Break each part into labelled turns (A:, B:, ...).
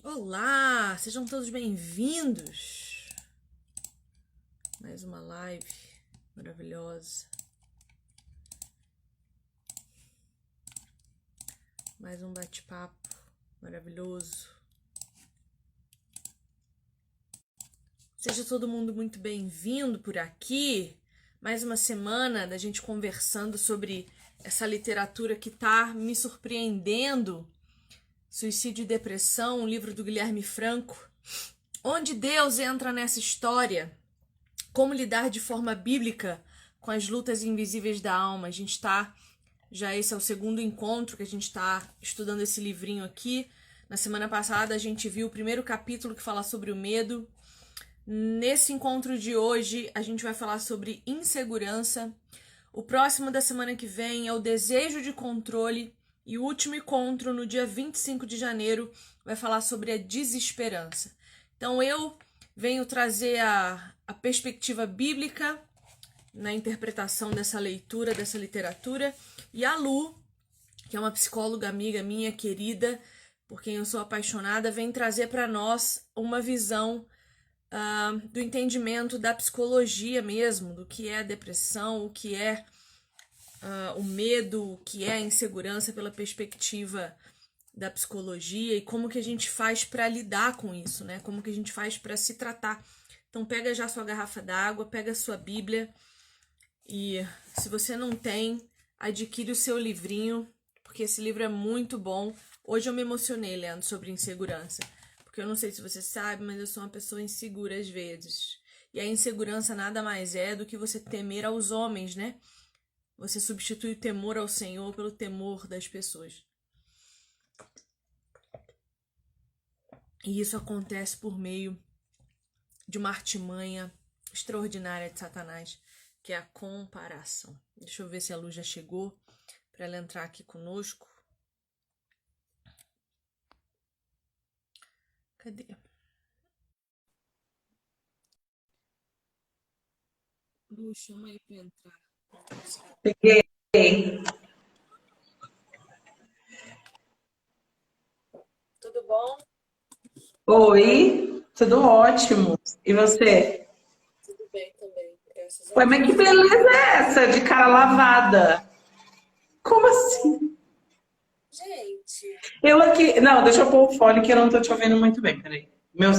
A: Olá, sejam todos bem-vindos. Mais uma live maravilhosa. Mais um bate-papo maravilhoso. Seja todo mundo muito bem-vindo por aqui. Mais uma semana da gente conversando sobre essa literatura que tá me surpreendendo. Suicídio e Depressão, um livro do Guilherme Franco, onde Deus entra nessa história, como lidar de forma bíblica com as lutas invisíveis da alma. A gente está, esse é o segundo encontro que a gente está estudando esse livrinho aqui. Na semana passada a gente viu o primeiro capítulo que fala sobre o medo. Nesse encontro de hoje a gente vai falar sobre insegurança. O próximo da semana que vem é o desejo de controle. E o último encontro, no dia 25 de janeiro, vai falar sobre a desesperança. Então eu venho trazer a perspectiva bíblica na interpretação dessa leitura, dessa literatura. E a Lu, que é uma psicóloga amiga minha, querida, por quem eu sou apaixonada, vem trazer para nós uma visão do entendimento da psicologia mesmo, do que é a depressão, o que é o medo, o que é a insegurança pela perspectiva da psicologia e como que a gente faz para lidar com isso, né? Como que a gente faz para se tratar. Então pega já sua garrafa d'água, pega a sua Bíblia e se você não tem, adquire o seu livrinho, porque esse livro é muito bom. Hoje eu me emocionei lendo sobre insegurança, porque eu não sei se você sabe, mas eu sou uma pessoa insegura às vezes. E a insegurança nada mais é do que você temer aos homens, né? Você substitui o temor ao Senhor pelo temor das pessoas. E isso acontece por meio de uma artimanha extraordinária de Satanás, que é a comparação. Deixa eu ver se a Lu já chegou para ela entrar aqui conosco. Cadê? Lu, chama aí para entrar.
B: Peguei.
A: Tudo bom?
B: Oi, tudo ótimo. E você?
A: Tudo bem também, graças a
B: Ué, mas que
A: Deus.
B: beleza é essa de cara lavada? Como assim?
A: Gente,
B: Eu aqui. Não, deixa eu pôr o fone que eu não tô te ouvindo muito bem. Peraí.
A: eu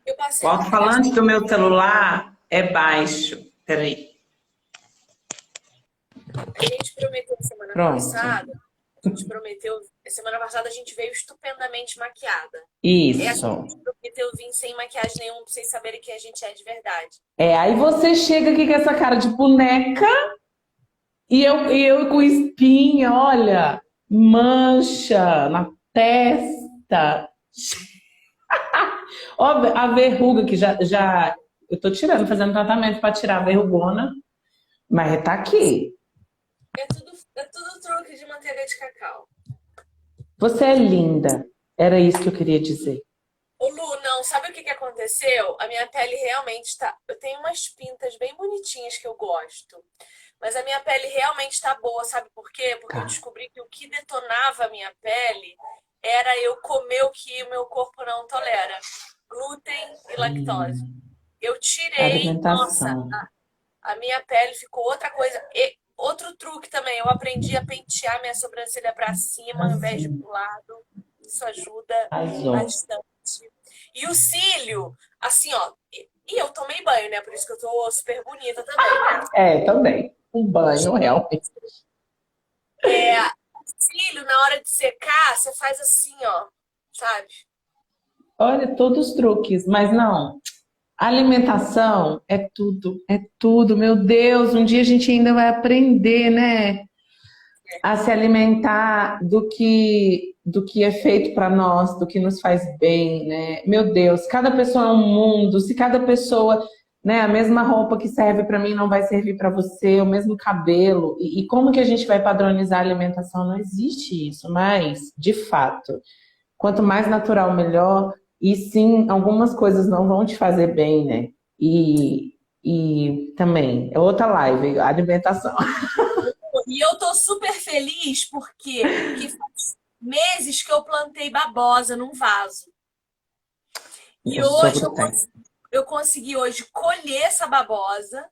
B: O
A: passei por
B: alto-falante do meu celular é baixo. Peraí.
A: A gente prometeu semana
B: Pronto.
A: passada. A gente prometeu. Semana passada a gente veio estupendamente maquiada. Essa a
B: Isso.
A: gente prometeu vir sem maquiagem nenhuma pra vocês saberem que a gente é de verdade.
B: Aí você chega aqui com essa cara de boneca e eu com espinha, olha, mancha na testa. Ó, a verruga que já eu tô tirando, fazendo tratamento para tirar a verrugona, mas tá aqui.
A: É tudo truque de manteiga de cacau.
B: Você é linda. Era isso que eu queria dizer.
A: Ô Lu, não, sabe o que aconteceu? A minha pele realmente tá. Eu tenho umas pintas bem bonitinhas que eu gosto. Mas a minha pele realmente tá boa, sabe por quê? Porque eu
B: Tá.
A: descobri que o que detonava a minha pele era eu comer o que o meu corpo não tolera: glúten e lactose. Eu tirei, nossa,
B: Alimentação.
A: a minha pele ficou outra coisa. E outro truque também, eu aprendi a pentear minha sobrancelha para cima ao invés de pro lado. Isso ajuda
B: Arrasou.
A: bastante. E o cílio, assim, ó. E eu tomei banho, né? Por isso que eu tô super bonita também, né?
B: Também. Um banho, realmente.
A: O cílio, na hora de secar, você faz assim, ó. Sabe?
B: Olha, todos os truques, mas não. Alimentação é tudo. Meu Deus, um dia a gente ainda vai aprender, né? A se alimentar do que é feito para nós, do que nos faz bem, né? Meu Deus, cada pessoa é um mundo. Se cada pessoa, né, a mesma roupa que serve para mim não vai servir para você, o mesmo cabelo. E como que a gente vai padronizar a alimentação? Não existe isso, mas, de fato, quanto mais natural, melhor. E sim, algumas coisas não vão te fazer bem, né? E também, é outra live, alimentação.
A: E eu tô super feliz porque que meses que eu plantei babosa num vaso. E
B: Meu
A: hoje
B: sogro tem.
A: eu consegui hoje colher essa babosa,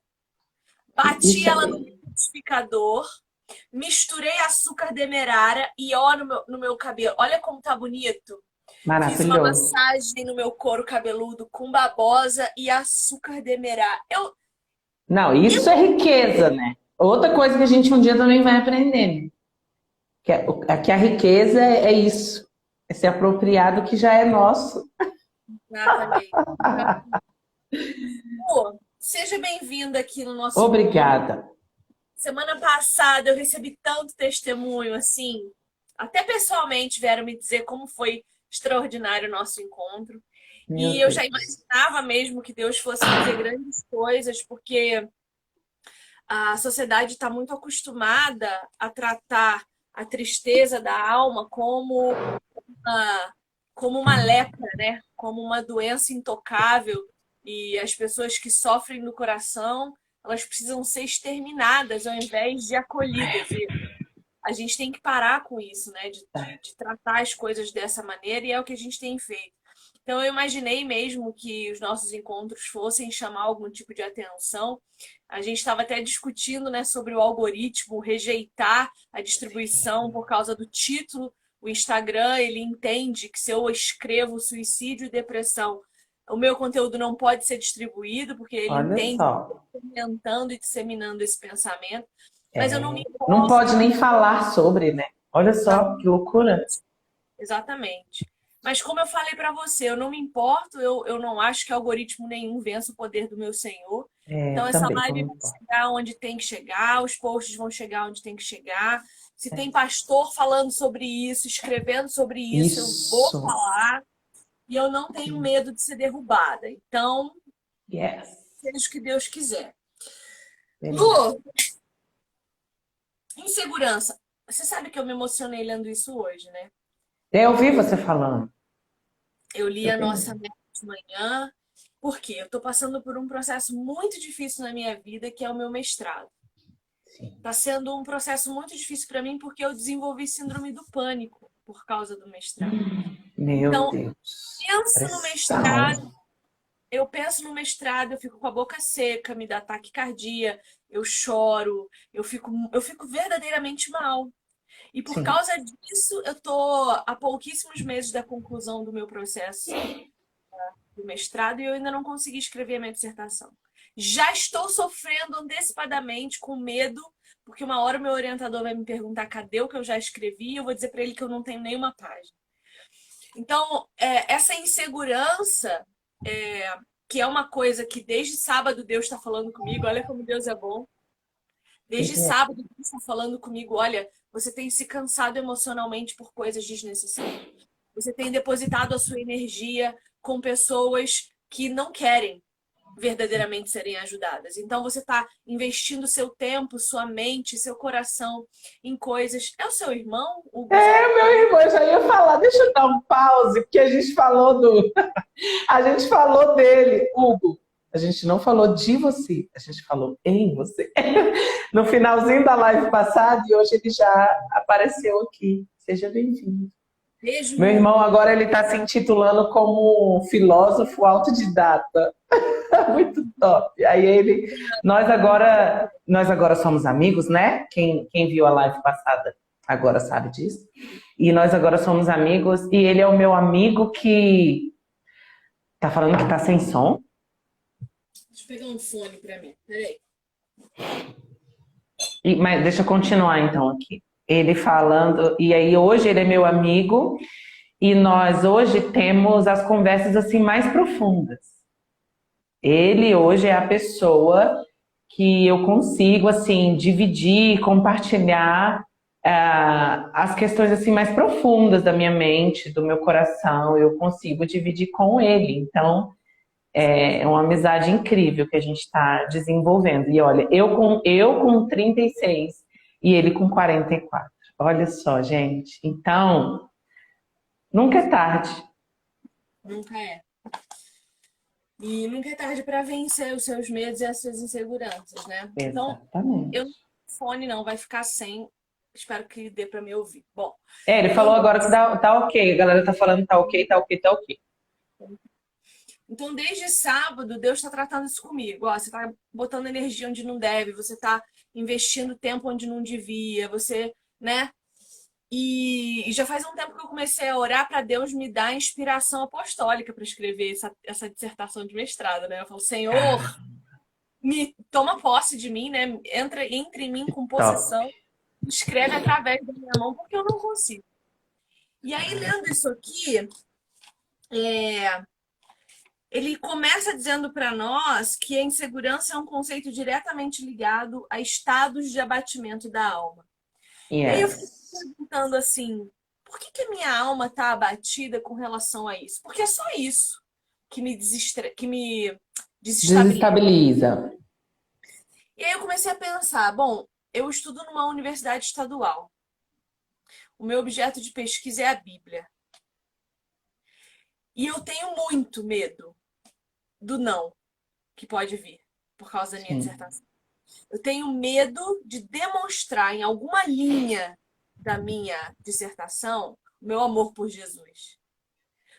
A: bati
B: Isso é
A: ela no
B: bem
A: liquidificador, misturei açúcar demerara e ó no meu cabelo. Olha como tá bonito. Fiz uma
B: maravilhoso.
A: massagem no meu couro cabeludo com babosa e açúcar demerara.
B: Não, isso é riqueza, né? Outra coisa que a gente um dia também vai aprender, né? Que a riqueza é isso. É se apropriar do que já é nosso.
A: Exatamente. Pô, seja bem-vinda aqui no nosso encontro.
B: Obrigada.
A: Semana passada eu recebi tanto testemunho, assim, até pessoalmente vieram me dizer como foi extraordinário o nosso encontro. E
B: Meu
A: eu já
B: Deus.
A: imaginava mesmo que Deus fosse fazer grandes coisas, porque a sociedade está muito acostumada a tratar a tristeza da alma como uma lepra, né? Como uma doença intocável. E as pessoas que sofrem no coração, elas precisam ser exterminadas ao invés de acolhidas. E a gente tem que parar com isso, né? De tratar as coisas dessa maneira, e é o que a gente tem feito. Então, eu imaginei mesmo que os nossos encontros fossem chamar algum tipo de atenção. A gente estava até discutindo, né, sobre o algoritmo rejeitar a distribuição por causa do título. O Instagram, ele entende que se eu escrevo suicídio e depressão, o meu conteúdo não pode ser distribuído, porque ele
B: Olha
A: entende que eu
B: só.
A: estou fomentando e disseminando esse pensamento. Mas eu não me
B: É, não
A: importo.
B: pode nem falar sobre, né? Olha só que loucura.
A: Exatamente. Mas como eu falei para você, eu não me importo, eu não acho que algoritmo nenhum vença o poder do meu Senhor.
B: É,
A: Então essa
B: também não
A: live
B: me
A: vai
B: importa.
A: chegar onde tem que chegar, os posts vão chegar onde tem que chegar. Se tem pastor falando sobre isso, escrevendo sobre isso, eu vou
B: Isso.
A: falar. E eu não tenho medo de ser derrubada. Então,
B: Yes.
A: seja o que Deus quiser.
B: Beleza.
A: Lu, insegurança. Você sabe que eu me emocionei lendo isso hoje, né?
B: Eu ouvi você falando.
A: Eu li
B: Eu
A: a
B: tenho
A: nossa
B: medo.
A: meta de manhã, porque eu estou passando por um processo muito difícil na minha vida, que é o meu mestrado.
B: Sim.
A: Está sendo um processo muito difícil para mim, porque eu desenvolvi síndrome do pânico por causa do mestrado.
B: Meu
A: Então,
B: Deus.
A: penso no mestrado,
B: Pressão.
A: eu penso no mestrado, eu fico com a boca seca, me dá taquicardia, eu choro, eu fico verdadeiramente mal. E por
B: Sim.
A: causa disso, eu estou há pouquíssimos meses da conclusão do meu processo do mestrado e eu ainda não consegui escrever a minha dissertação. Já estou sofrendo antecipadamente com medo, porque uma hora o meu orientador vai me perguntar cadê o que eu já escrevi e eu vou dizer para ele que eu não tenho nenhuma página. Então, essa insegurança, que é uma coisa que desde sábado Deus está falando comigo, olha como Deus é bom. Desde
B: Ele é.
A: sábado Deus está falando comigo, olha, você tem se cansado emocionalmente por coisas desnecessárias. Você tem depositado a sua energia com pessoas que não querem verdadeiramente serem ajudadas. Então você está investindo seu tempo, sua mente, seu coração em coisas. É o seu irmão, Hugo
B: É,
A: Zara?
B: meu irmão, eu já ia falar, deixa eu dar um pause, porque a gente falou do. A gente falou dele, Hugo. A gente não falou de você, a gente falou em você. No finalzinho da live passada e hoje ele já apareceu aqui. Seja bem-vindo.
A: Beijo,
B: Meu irmão
A: Hugo.
B: agora ele está se intitulando como filósofo autodidata. Muito top. Aí ele, nós agora somos amigos, né? Quem viu a live passada agora sabe disso. E nós agora somos amigos e ele é o meu amigo que tá falando que tá sem som.
A: Deixa eu pegar um fone para mim. Peraí.
B: Mas deixa eu continuar então aqui. Ele falando, e aí hoje ele é meu amigo e nós hoje temos as conversas assim mais profundas. Ele hoje é a pessoa que eu consigo assim dividir, compartilhar as questões assim mais profundas da minha mente, do meu coração, eu consigo dividir com ele. Então é uma amizade incrível que a gente está desenvolvendo. E olha, eu com 36 e ele com 44. Olha só, gente. Então, nunca é tarde.
A: Nunca é. E nunca é tarde para vencer os seus medos e as suas inseguranças, né? Então, eu
B: Exatamente.
A: não tenho fone não, vai ficar sem. Espero que dê para me ouvir. Bom,
B: Ele
A: então,
B: falou agora que tá ok. A galera tá falando tá ok, tá ok, tá ok.
A: então desde sábado, Deus está tratando isso comigo. Ó, você está botando energia onde não deve, você está investindo tempo onde não devia, você, né? E já faz um tempo que eu comecei a orar para Deus me dar inspiração apostólica para escrever essa dissertação de mestrado, né? Eu falo, Senhor,
B: Ah,
A: me toma posse de mim, né? Entre em mim com
B: top.
A: possessão, escreve através da minha mão, porque eu não consigo. E aí, lendo isso aqui, ele começa dizendo para nós que a insegurança é um conceito diretamente ligado a estados de abatimento da alma. E aí eu fiquei
B: Yes.
A: perguntando assim, por que a minha alma está abatida com relação a isso? Porque é só isso que me desestabiliza.
B: Desestabiliza.
A: E aí eu comecei a pensar, bom, eu estudo numa universidade estadual. O meu objeto de pesquisa é a Bíblia. E eu tenho muito medo do não que pode vir por causa da minha
B: Sim.
A: dissertação. Eu tenho medo de demonstrar em alguma linha da minha dissertação o meu amor por Jesus.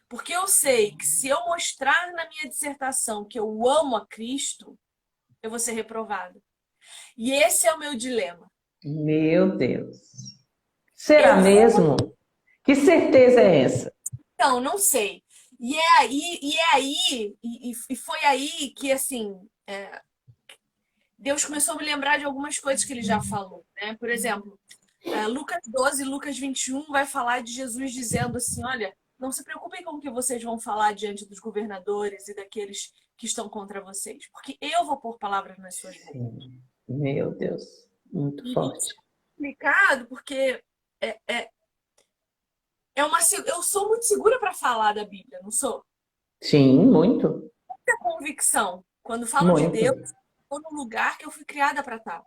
A: Porque eu sei que se eu mostrar na minha dissertação que eu amo a Cristo, eu vou ser reprovada. E esse é o meu dilema.
B: Meu Deus. Será
A: Eu vou.
B: mesmo? Que certeza é essa?
A: Então, não sei. E foi aí que, assim, Deus começou a me lembrar de algumas coisas que ele já falou, né? Por exemplo, Lucas 12, Lucas 21 vai falar de Jesus dizendo assim, olha, não se preocupem com o que vocês vão falar diante dos governadores e daqueles que estão contra vocês, porque eu vou pôr palavras nas suas bocas.
B: Sim. Meu Deus. Muito
A: E isso
B: forte.
A: é complicado porque é, é, eu sou muito segura para falar da Bíblia, não sou?
B: Sim, muito.
A: Muita convicção. Quando falo de
B: Muito.
A: Deus, estou no lugar que eu fui criada para estar.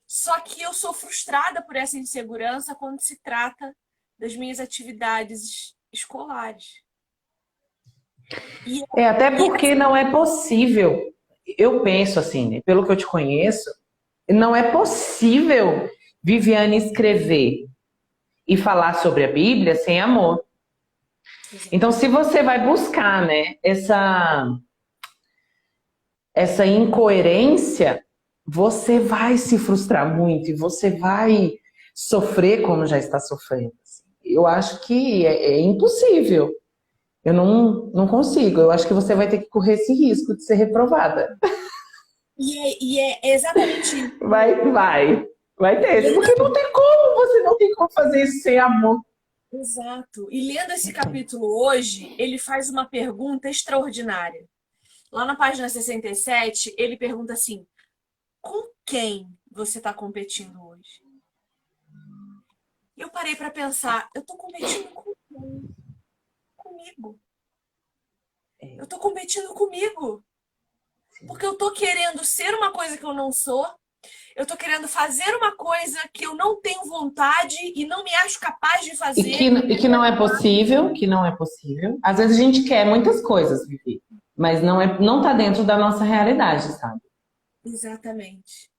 A: Só que eu sou frustrada por essa insegurança quando se trata das minhas atividades escolares. E,
B: Até
A: e
B: porque não é possível. Eu penso assim, né, pelo que eu te conheço, não é possível Viviane escrever e falar sobre a Bíblia sem amor. Então, se você vai buscar, né, essa incoerência, você vai se frustrar muito e você vai sofrer como já está sofrendo. Eu acho que é impossível. Eu não consigo. Eu acho que você vai ter que correr esse risco de ser reprovada.
A: é exatamente isso.
B: Vai ter.
A: Lendo,
B: Porque não tem como, você não tem como fazer isso sem amor.
A: exato. E lendo esse capítulo hoje, ele faz uma pergunta extraordinária. Lá na página 67, ele pergunta assim: com quem você está competindo hoje? E eu parei para pensar, eu estou competindo com quem? Comigo. Eu estou competindo comigo. Porque eu estou querendo ser uma coisa que eu não sou. Eu estou querendo fazer uma coisa que eu não tenho vontade e não me acho capaz de fazer.
B: E que não é possível, que não é possível. Às vezes a gente quer muitas coisas, Vivi, mas não tá dentro da nossa realidade, sabe?
A: Exatamente.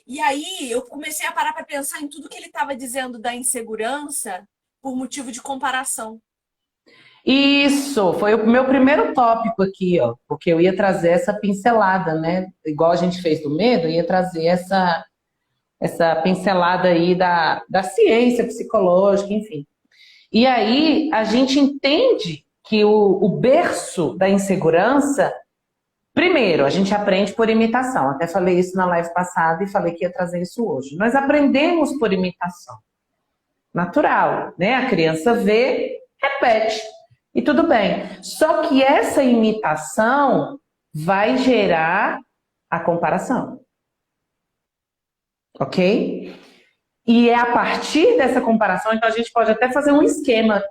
A: E aí eu comecei a parar para pensar em tudo que ele estava dizendo da insegurança por motivo de comparação.
B: Isso, foi o meu primeiro tópico aqui, ó, porque eu ia trazer essa pincelada, né? Igual a gente fez do medo, eu ia trazer essa pincelada aí da ciência psicológica, enfim. E aí a gente entende que o berço da insegurança, primeiro, a gente aprende por imitação. Até falei isso na live passada e falei que ia trazer isso hoje. Nós aprendemos por imitação. Natural, né? A criança vê, repete. E tudo bem. Só que essa imitação vai gerar a comparação. Ok? E é a partir dessa comparação, então a gente pode até fazer um esquema,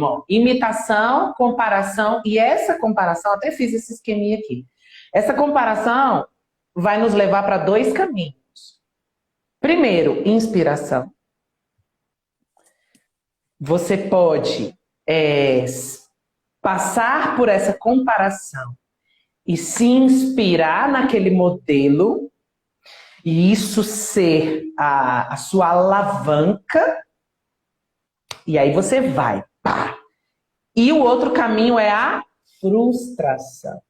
B: ó, imitação, comparação, e essa comparação, até fiz esse esqueminha aqui. Essa comparação vai nos levar para dois caminhos. Primeiro, inspiração. Você pode passar por essa comparação e se inspirar naquele modelo E isso ser a sua alavanca, e aí você vai. Pá. E o outro caminho é a frustração,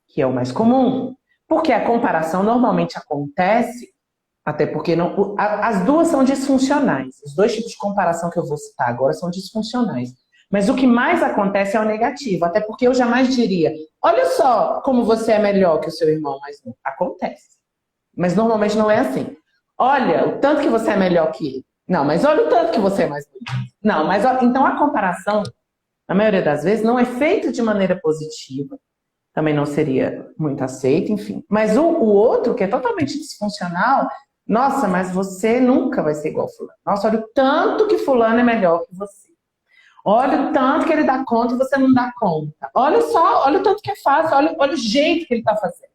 B: que é o mais comum. Porque a comparação normalmente acontece, até porque não, as duas são disfuncionais. Os dois tipos de comparação que eu vou citar agora são disfuncionais. Mas o que mais acontece é o negativo, até porque eu jamais diria, olha só como você é melhor que o seu irmão mais novo. Acontece. Mas normalmente não é assim. Olha, o tanto que você é melhor que ele. Não, mas olha o tanto que você é mais bonito. Não, mas então a comparação, na maioria das vezes, não é feita de maneira positiva. Também não seria muito aceito, enfim. Mas o outro, que é totalmente disfuncional, nossa, mas você nunca vai ser igual fulano. Nossa, olha o tanto que fulano é melhor que você. Olha o tanto que ele dá conta e você não dá conta. Olha só, olha o tanto que é fácil, olha o jeito que ele está fazendo.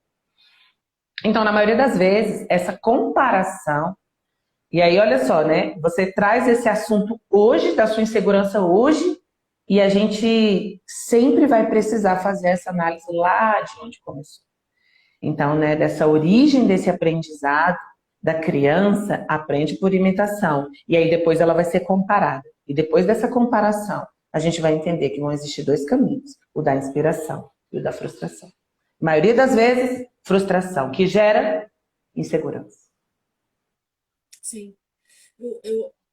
B: Então, na maioria das vezes, essa comparação, e aí olha só, né? Você traz esse assunto hoje, da sua insegurança hoje, e a gente sempre vai precisar fazer essa análise lá de onde começou. Então, né, dessa origem desse aprendizado da criança, aprende por imitação. E aí depois ela vai ser comparada. E depois dessa comparação, a gente vai entender que vão existir dois caminhos: o da inspiração e o da frustração. A maioria das vezes, frustração, que gera insegurança.
A: Sim.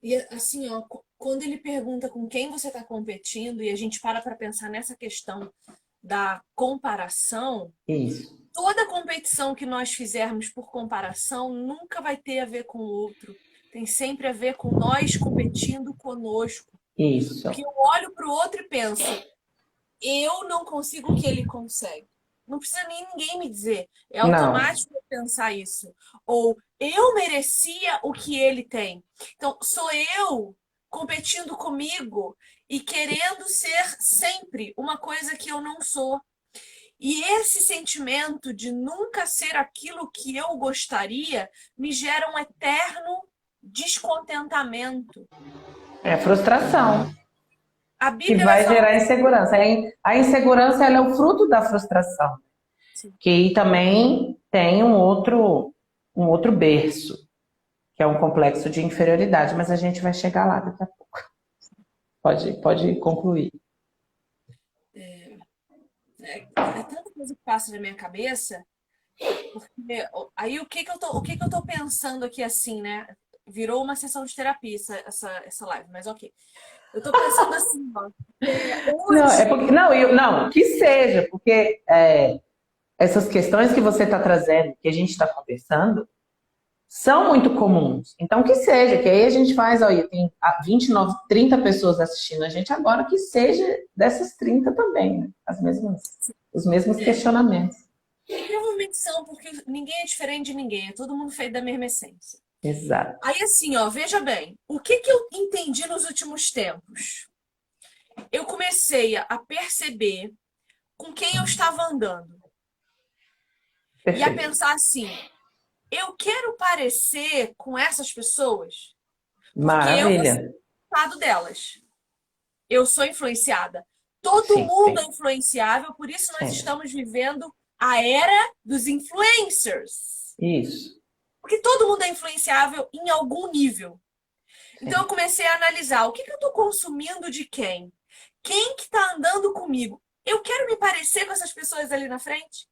A: E assim, ó, quando ele pergunta com quem você está competindo e a gente para pensar nessa questão da comparação,
B: Isso,
A: toda competição que nós fizermos por comparação nunca vai ter a ver com o outro. Tem sempre a ver com nós competindo conosco.
B: isso.
A: Porque eu olho para o outro e penso, eu não consigo o que ele consegue. Não precisa nem ninguém me dizer. É
B: Não,
A: automático eu pensar isso. Ou eu merecia o que ele tem. Então, sou eu competindo comigo e querendo ser sempre uma coisa que eu não sou. E esse sentimento de nunca ser aquilo que eu gostaria me gera um eterno descontentamento.
B: é frustração,
A: A
B: que
A: Bíblia vai
B: vai
A: falar
B: gerar insegurança. A insegurança ela é o fruto da frustração,
A: assim.
B: que também tem um outro berço, que é um complexo de inferioridade, mas a gente vai chegar lá daqui a pouco. Pode concluir.
A: É tanta coisa que passa na minha cabeça, porque aí o que que eu tô pensando aqui assim, né? Virou uma sessão de terapia essa live, mas ok. Eu tô pensando assim, ó.
B: Não, é
A: Hoje,
B: porque, não, que seja, porque essas questões que você está trazendo, que a gente está conversando, são muito comuns. Então, que seja, que aí a gente faz, olha, tem 29, 30 pessoas assistindo a gente agora, que seja dessas 30 também, né? Os mesmos questionamentos.
A: e provavelmente são, porque ninguém é diferente de ninguém, é todo mundo feito da mesma essência.
B: Exato.
A: Aí assim, ó, veja bem, o que que eu entendi nos últimos tempos? Eu comecei a perceber com quem eu estava andando e a
B: Perfeito.
A: pensar assim, eu quero parecer com essas pessoas porque eu vou
B: Maravilha.
A: ser o lado delas. Eu sou influenciada. Todo
B: Sim,
A: mundo é influenciável, por isso nós
B: sempre.
A: estamos vivendo a era dos influencers.
B: Isso.
A: Porque todo mundo é influenciável em algum nível. Então eu
B: Sim.
A: comecei a analisar o que eu estou consumindo de quem? Quem que está andando comigo? Eu quero me parecer com essas pessoas ali na frente?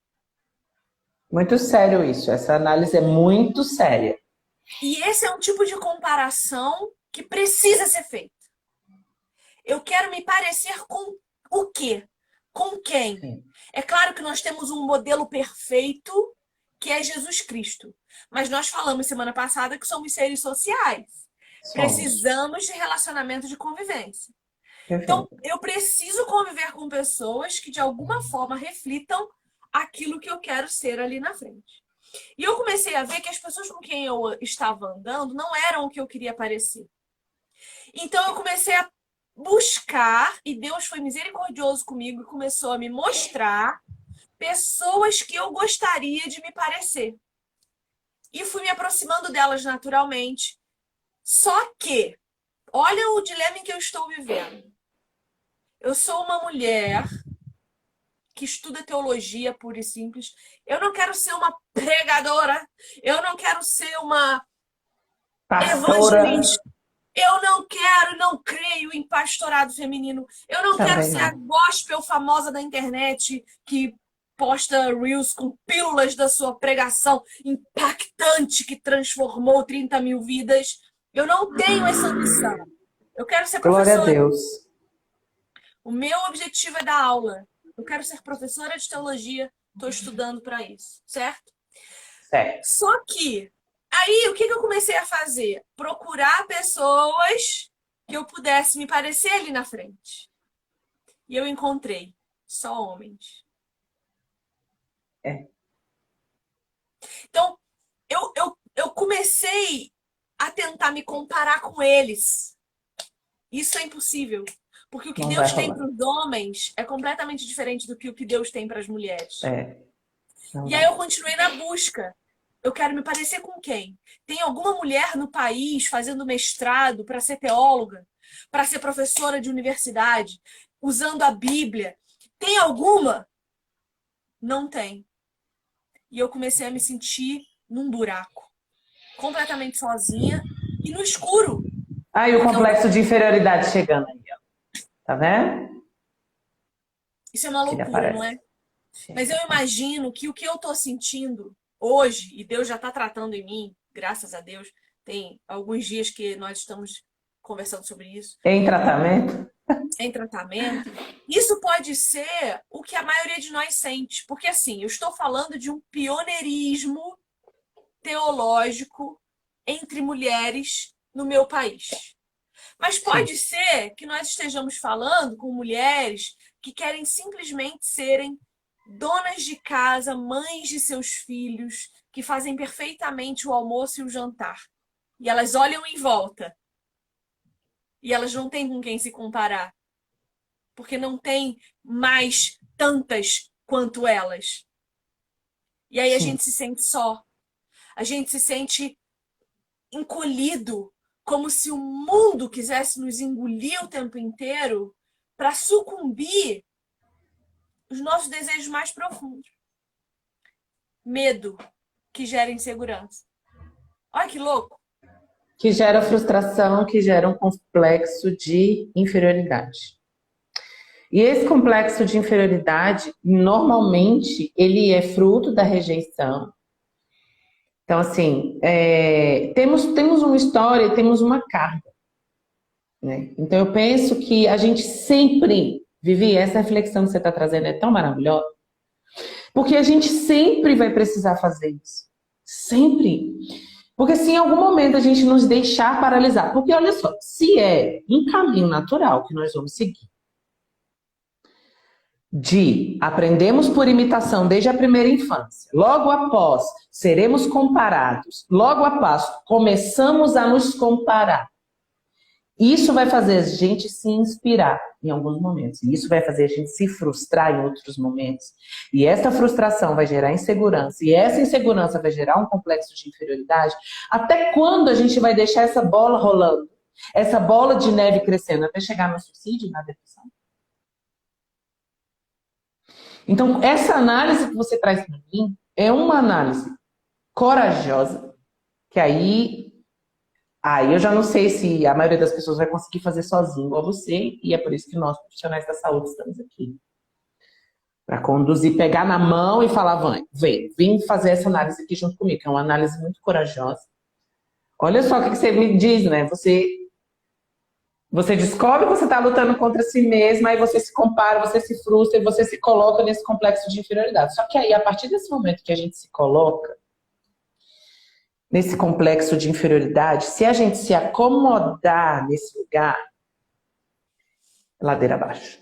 B: Muito sério isso. Essa análise é muito séria.
A: E esse é um tipo de comparação que precisa ser feito. Eu quero me parecer com o quê? Com quem?
B: Sim.
A: É claro que nós temos um modelo perfeito, que é Jesus Cristo. Mas nós falamos semana passada que somos seres sociais.
B: Somos.
A: Precisamos de relacionamento de convivência. Então,
B: Perfeito.
A: eu preciso conviver com pessoas que de alguma forma reflitam aquilo que eu quero ser ali na frente. E eu comecei a ver que as pessoas com quem eu estava andando não eram o que eu queria parecer. Então eu comecei a buscar, e Deus foi misericordioso comigo e começou a me mostrar pessoas que eu gostaria de me parecer. E fui me aproximando delas naturalmente. Só que, olha o dilema em que eu estou vivendo. Eu sou uma mulher que estuda teologia pura e simples. Eu não quero ser uma pregadora. Eu não quero ser uma
B: Pastora.
A: evangelista. Eu não quero, não creio em pastorado feminino. Eu não quero
B: Também
A: ser a
B: não.
A: gospel famosa da internet que posta reels com pílulas da sua pregação impactante que transformou 30 mil vidas. Eu não tenho essa ambição. Eu quero ser
B: Glória a
A: professora.
B: Deus.
A: O meu objetivo é dar aula. Eu quero ser professora de teologia. Estou estudando para isso, certo?
B: Certo.
A: Só que aí o que eu comecei a fazer? Procurar pessoas que eu pudesse me parecer ali na frente. E eu encontrei só homens.
B: É.
A: Então, eu comecei a tentar me comparar com eles. Isso é impossível. Porque o que
B: Não
A: Deus
B: vai
A: tem
B: rolar.
A: para os homens é completamente diferente do que o que Deus tem para as mulheres.
B: É. Não
A: E
B: dá.
A: aí eu continuei na busca. Eu quero me parecer com quem? Tem alguma mulher no país fazendo mestrado para ser teóloga, para ser professora de universidade, usando a Bíblia? Tem alguma? Não tem. E eu comecei a me sentir num buraco, completamente sozinha e no escuro.
B: Aí o
A: Porque eu não...
B: complexo de inferioridade chegando aí, ó. Tá vendo?
A: Isso é uma
B: Que ele
A: loucura, não
B: aparece.
A: é? Mas eu imagino que o que eu tô sentindo hoje, e Deus já está tratando em mim, graças a Deus, tem alguns dias que nós estamos conversando sobre isso,
B: Em tratamento?
A: em tratamento, isso pode ser o que a maioria de nós sente. Porque, assim, eu estou falando de um pioneirismo teológico entre mulheres no meu país. Mas pode ser que nós estejamos falando com mulheres que querem simplesmente serem donas de casa, mães de seus filhos, que fazem perfeitamente o almoço e o jantar. E elas olham em volta. E elas não têm com quem se comparar. Porque não tem mais tantas quanto elas. E aí a
B: Sim.
A: gente se sente só. A gente se sente encolhido, como se o mundo quisesse nos engolir o tempo inteiro para sucumbir os nossos desejos mais profundos. Medo que gera insegurança. Olha que louco.
B: Que gera frustração, que gera um complexo de inferioridade. E esse complexo de inferioridade, normalmente, ele é fruto da rejeição. Então, assim, temos uma história e temos uma carga, né? Então, eu penso que a gente sempre, Vivi, essa reflexão que você está trazendo é tão maravilhosa, porque a gente sempre vai precisar fazer isso. Sempre. Porque se em algum momento a gente nos deixar paralisar, porque olha só, se é um caminho natural que nós vamos seguir, de aprendemos por imitação desde a primeira infância, logo após seremos comparados, logo após começamos a nos comparar, isso vai fazer a gente se inspirar em alguns momentos, e isso vai fazer a gente se frustrar em outros momentos, e essa frustração vai gerar insegurança, e essa insegurança vai gerar um complexo de inferioridade. Até quando a gente vai deixar essa bola rolando, essa bola de neve crescendo, até chegar no suicídio e na depressão? Então, essa análise que você traz para mim é uma análise corajosa, que aí eu já não sei se a maioria das pessoas vai conseguir fazer sozinho, igual você, e é por isso que nós, profissionais da saúde, estamos aqui. Para conduzir, pegar na mão e falar, vem fazer essa análise aqui junto comigo, que é uma análise muito corajosa. Olha só o que você me diz, né? Você descobre que você está lutando contra si mesma, aí você se compara, você se frustra e você se coloca nesse complexo de inferioridade. Só que aí, a partir desse momento que a gente se coloca nesse complexo de inferioridade, se a gente se acomodar nesse lugar, ladeira abaixo.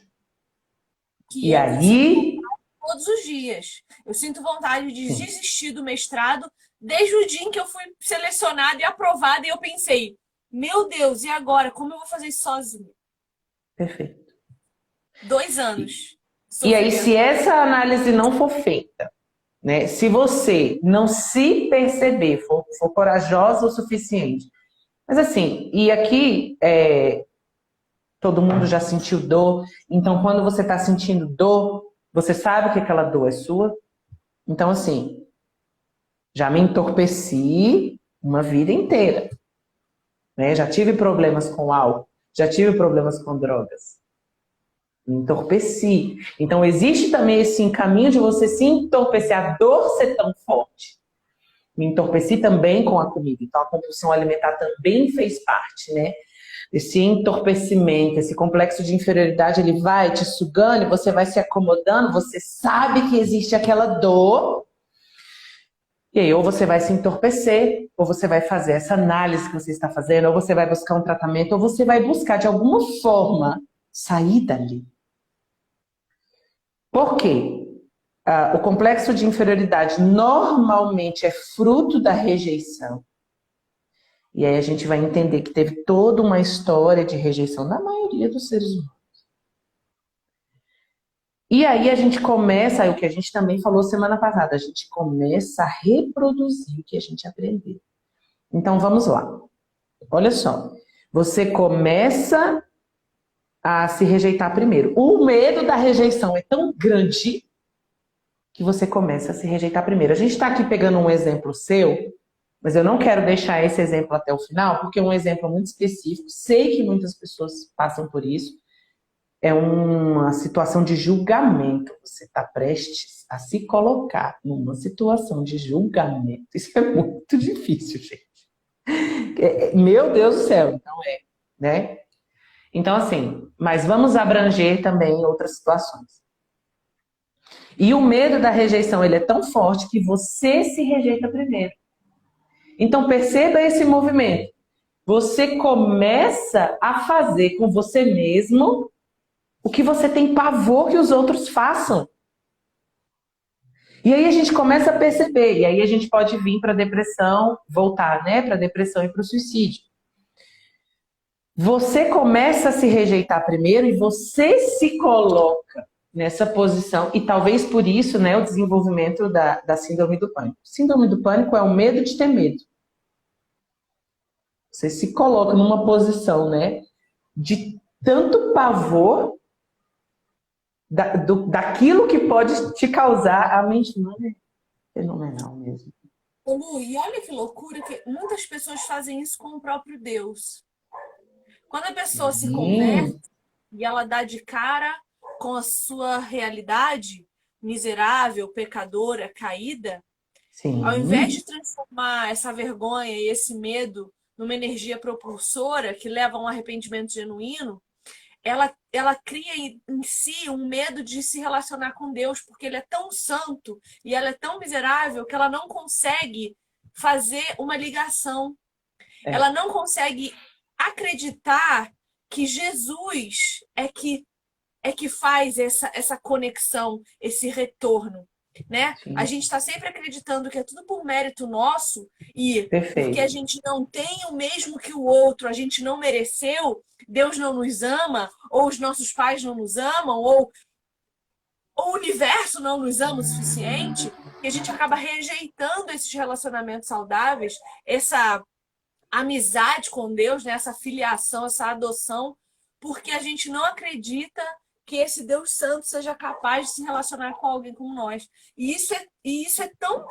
B: E aí...
A: Todos os dias. Eu sinto vontade de desistir do mestrado desde o dia em que eu fui selecionada e aprovada e eu pensei, meu Deus, e agora? Como eu vou fazer isso sozinha?
B: Perfeito.
A: 2 anos.
B: E aí, se essa análise não for feita, né? Se você não se perceber, for corajosa o suficiente. Mas assim, e aqui todo mundo já sentiu dor, então quando você está sentindo dor, Você sabe que aquela dor é sua? Então, assim, já me entorpeci uma vida inteira, né? Já tive problemas com álcool, já tive problemas com drogas. Me entorpeci. Então, existe também esse caminho de você se entorpecer, a dor ser tão forte. Me entorpeci também com a comida. Então, a compulsão alimentar também fez parte, né? Esse entorpecimento, esse complexo de inferioridade, ele vai te sugando, você vai se acomodando, você sabe que existe aquela dor, e aí ou você vai se entorpecer, ou você vai fazer essa análise que você está fazendo, ou você vai buscar um tratamento, ou você vai buscar, de alguma forma, sair dali. Por quê? O complexo de inferioridade normalmente é fruto da rejeição. E aí a gente vai entender que teve toda uma história de rejeição na maioria dos seres humanos. E aí a gente começa, o que a gente também falou semana passada, a gente começa a reproduzir o que a gente aprendeu. Então vamos lá. Olha só, você começa a se rejeitar primeiro. O medo da rejeição é tão grande que você começa a se rejeitar primeiro. A gente está aqui pegando um exemplo seu, mas eu não quero deixar esse exemplo até o final, porque é um exemplo muito específico. Sei que muitas pessoas passam por isso. É uma situação de julgamento. Você está prestes a se colocar numa situação de julgamento. Isso é muito difícil, gente. Meu Deus do céu, então né? Então, assim, mas vamos abranger também outras situações. E o medo da rejeição, ele é tão forte que você se rejeita primeiro. Então, perceba esse movimento. Você começa a fazer com você mesmo o que você tem pavor que os outros façam. E aí a gente começa a perceber, e aí a gente pode vir para a depressão, voltar, né, para a depressão e para o suicídio. Você começa a se rejeitar primeiro e você se coloca nessa posição, e talvez por isso, né, o desenvolvimento da síndrome do pânico. Síndrome do pânico é o medo de ter medo. Você se coloca numa posição, né, de tanto pavor daquilo que pode te causar a mente humana. É fenomenal mesmo.
A: Ô, Lu, e olha que loucura que muitas pessoas fazem isso com o próprio Deus. Quando a pessoa se converte e ela dá de cara com a sua realidade miserável, pecadora, caída,
B: Sim.
A: ao invés de transformar essa vergonha e esse medo numa energia propulsora que leva a um arrependimento genuíno, ela cria em si um medo de se relacionar com Deus, porque ele é tão santo e ela é tão miserável que ela não consegue fazer uma ligação. Ela não consegue acreditar que Jesus é que faz essa conexão, esse retorno, né?
B: Sim.
A: A gente está sempre acreditando que é tudo por mérito nosso e porque a gente não tem o mesmo que o outro, a gente não mereceu, Deus não nos ama, ou os nossos pais não nos amam, ou o universo não nos ama o suficiente, e a gente acaba rejeitando esses relacionamentos saudáveis, essa amizade com Deus, né? Essa filiação, essa adoção, porque a gente não acredita que esse Deus Santo seja capaz de se relacionar com alguém como nós. E isso é tão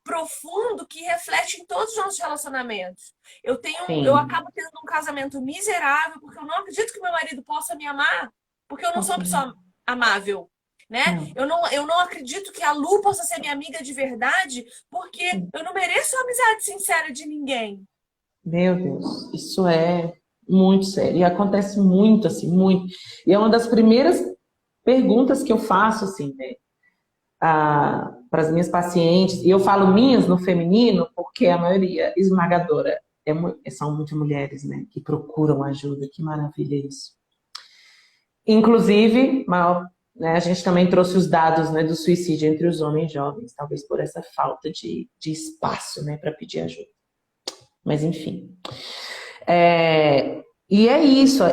A: profundo que reflete em todos os nossos relacionamentos. Eu acabo tendo um casamento miserável porque eu não acredito que meu marido possa me amar, porque eu não sou uma pessoa amável. Né? Eu não acredito que a Lu possa ser minha amiga de verdade, porque eu não mereço a amizade sincera de ninguém.
B: Meu Deus, isso é muito sério. E acontece muito, assim, muito. E é uma das primeiras perguntas que eu faço, assim, né, para as minhas pacientes. E eu falo minhas no feminino, porque a maioria esmagadora são muitas mulheres, né, que procuram ajuda. Que maravilha isso. Inclusive, né, a gente também trouxe os dados, né, do suicídio entre os homens jovens, talvez por essa falta de espaço, né, para pedir ajuda. Mas enfim. E é isso.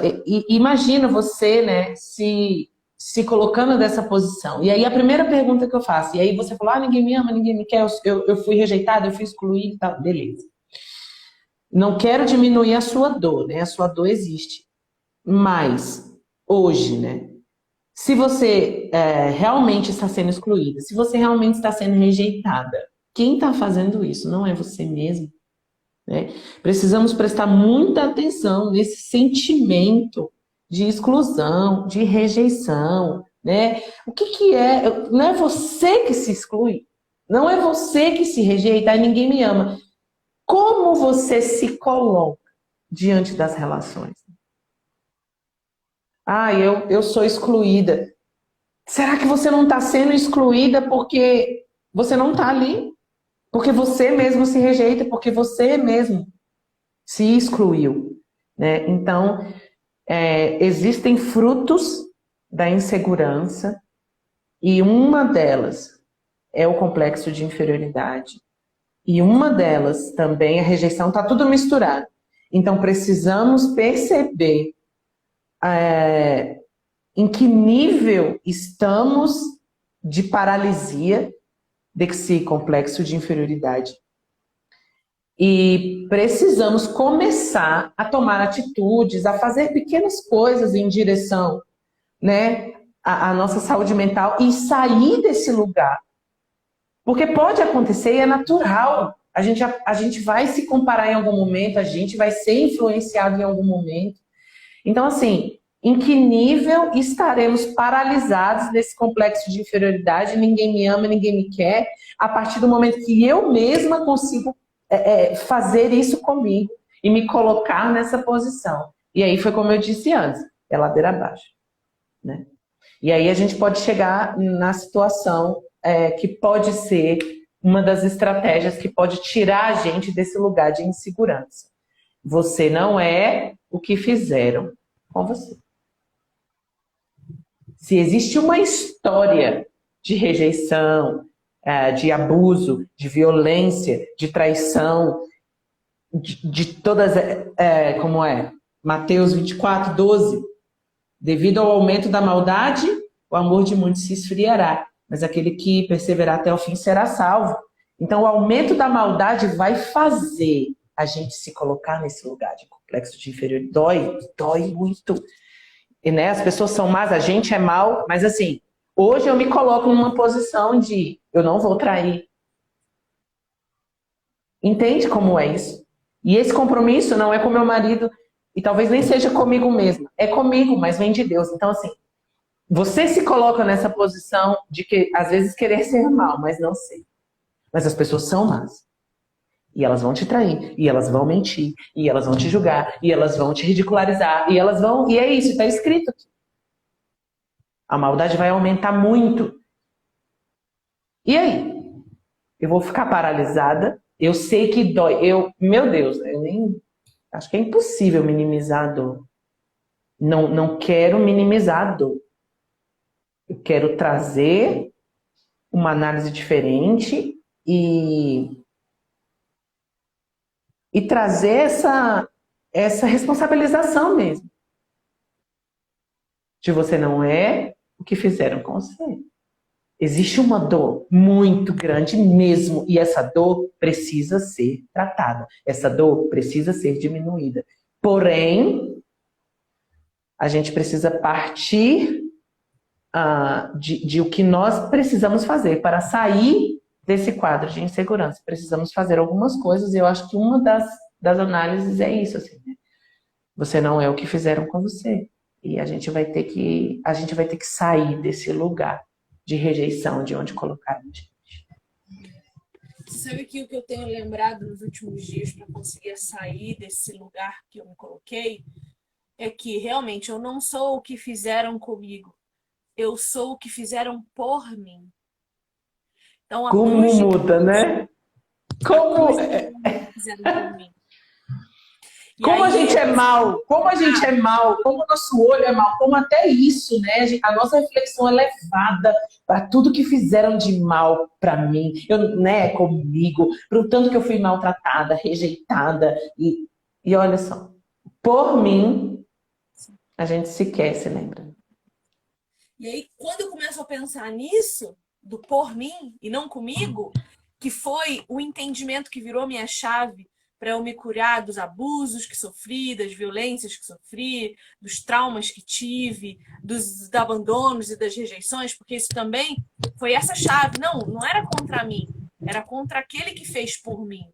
B: Imagina você, né, se colocando nessa posição. E aí a primeira pergunta que eu faço, e aí você falou, ninguém me ama, ninguém me quer, eu fui rejeitada, eu fui excluída e tal. Beleza. Não quero diminuir a sua dor, né? A sua dor existe. Mas, hoje, né, se você realmente está sendo excluída, se você realmente está sendo rejeitada, quem está fazendo isso? Não é você mesmo, né? Precisamos prestar muita atenção nesse sentimento de exclusão, de rejeição, né? O que que é? Não é você que se exclui, não é você que se rejeita, e ninguém me ama. Como você se coloca diante das relações? Ah, eu sou excluída. Será que você não está sendo excluída porque você não está ali? Porque você mesmo se rejeita, porque você mesmo se excluiu, né? Então, existem frutos da insegurança e uma delas é o complexo de inferioridade. E uma delas também é a rejeição, está tudo misturado. Então, precisamos perceber em que nível estamos de paralisia desse complexo de inferioridade. E precisamos começar a tomar atitudes, a fazer pequenas coisas em direção, né, à nossa saúde mental e sair desse lugar. Porque pode acontecer e é natural. A gente vai se comparar em algum momento, a gente vai ser influenciado em algum momento. Então, assim, em que nível estaremos paralisados nesse complexo de inferioridade? Ninguém me ama, ninguém me quer, a partir do momento que eu mesma consigo fazer isso comigo e me colocar nessa posição. E aí foi como eu disse antes, é ladeira abaixo, né? E aí a gente pode chegar na situação que pode ser uma das estratégias que pode tirar a gente desse lugar de insegurança. Você não é o que fizeram com você. Se existe uma história de rejeição, de abuso, de violência, de traição, de todas, como é? Mateus 24:12. Devido ao aumento da maldade, o amor de muitos se esfriará, mas aquele que perseverar até o fim será salvo. Então, o aumento da maldade vai fazer a gente se colocar nesse lugar de complexo de inferioridade. Dói muito. E, né, as pessoas são más, a gente é mal, mas assim, hoje eu me coloco numa posição de eu não vou trair. Entende como é isso? E esse compromisso não é com meu marido, e talvez nem seja comigo mesma. É comigo, mas vem de Deus. Então, assim, você se coloca nessa posição de que, às vezes, querer ser mal, mas não ser. Mas as pessoas são más. E elas vão te trair, e elas vão mentir, e elas vão te julgar, e elas vão te ridicularizar, e elas vão... E é isso, está escrito aqui. A maldade vai aumentar muito. E aí? Eu vou ficar paralisada? Eu sei que dói. Meu Deus, eu nem... Acho que é impossível minimizar a dor. Não quero minimizar a dor. Eu quero trazer uma análise diferente e trazer essa responsabilização mesmo. De você não é o que fizeram com você. Existe uma dor muito grande mesmo, e essa dor precisa ser tratada. Essa dor precisa ser diminuída. Porém, a gente precisa partir de o que nós precisamos fazer para sair desse quadro de insegurança. Precisamos fazer algumas coisas, e eu acho que uma das análises é isso, assim, né? Você não é o que fizeram com você. E a gente vai ter que sair desse lugar de rejeição, de onde colocar a gente.
A: Sabe que o que eu tenho lembrado nos últimos dias para conseguir sair desse lugar que eu me coloquei é que realmente eu não sou o que fizeram comigo, eu sou o que fizeram por mim. Então a
B: Como
A: cruz de
B: muda, né? Como
A: fizeram por mim.
B: Como a gente é mal, como a gente é mal, como o nosso olho é mal, como até isso, né? A nossa reflexão é levada para tudo que fizeram de mal para mim, né, comigo, pro tanto que eu fui maltratada, rejeitada. E olha só, por mim, a gente sequer se lembra.
A: E aí, quando eu começo a pensar nisso, do por mim e não comigo, que foi o entendimento que virou minha chave para eu me curar dos abusos que sofri, das violências que sofri, dos traumas que tive, dos abandonos e das rejeições, porque isso também foi essa chave. Não, não era contra mim, era contra aquele que fez por mim.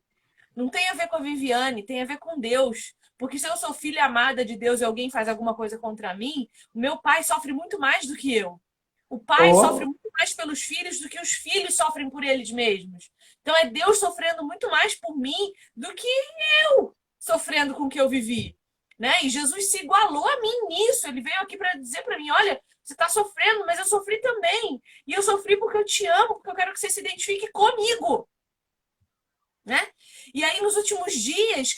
A: Não tem a ver com a Viviane, tem a ver com Deus. Porque se eu sou filha amada de Deus e alguém faz alguma coisa contra mim, o meu pai sofre muito mais do que eu. O pai sofre muito mais pelos filhos do que os filhos sofrem por eles mesmos. Então é Deus sofrendo muito mais por mim do que eu sofrendo com o que eu vivi. Né? E Jesus se igualou a mim nisso. Ele veio aqui para dizer para mim, olha, você está sofrendo, mas eu sofri também. E eu sofri porque eu te amo, porque eu quero que você se identifique comigo. Né? E aí nos últimos dias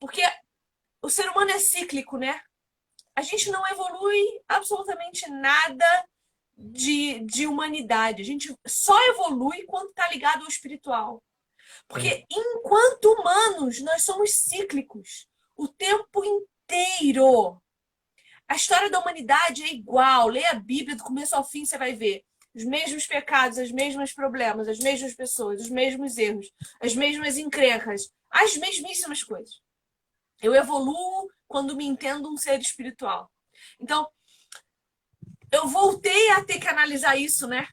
A: porque o ser humano é cíclico, né? A gente não evolui absolutamente nada de humanidade. A gente só evolui quando está ligado ao espiritual. Porque enquanto humanos, nós somos cíclicos o tempo inteiro. A história da humanidade é igual. Leia a Bíblia do começo ao fim, você vai ver. Os mesmos pecados, os mesmos problemas, as mesmas pessoas, os mesmos erros, as mesmas encrencas, as mesmíssimas coisas. Eu evoluo quando me entendo um ser espiritual. Então, eu voltei a ter que analisar isso, né?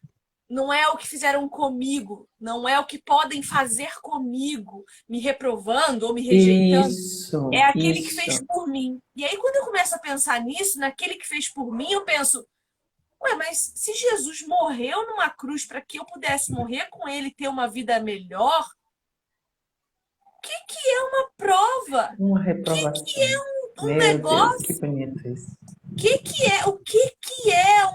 A: Não é o que fizeram comigo, não é o que podem fazer comigo, me reprovando ou me rejeitando. É aquele que fez por mim. E aí, quando eu começo a pensar nisso, naquele que fez por mim, eu penso, ué, mas se Jesus morreu numa cruz para que eu pudesse morrer com ele e ter uma vida melhor, o que é uma prova?
B: Uma reprovação.
A: O que é um negócio?
B: Deus, que bonito isso.
A: O que é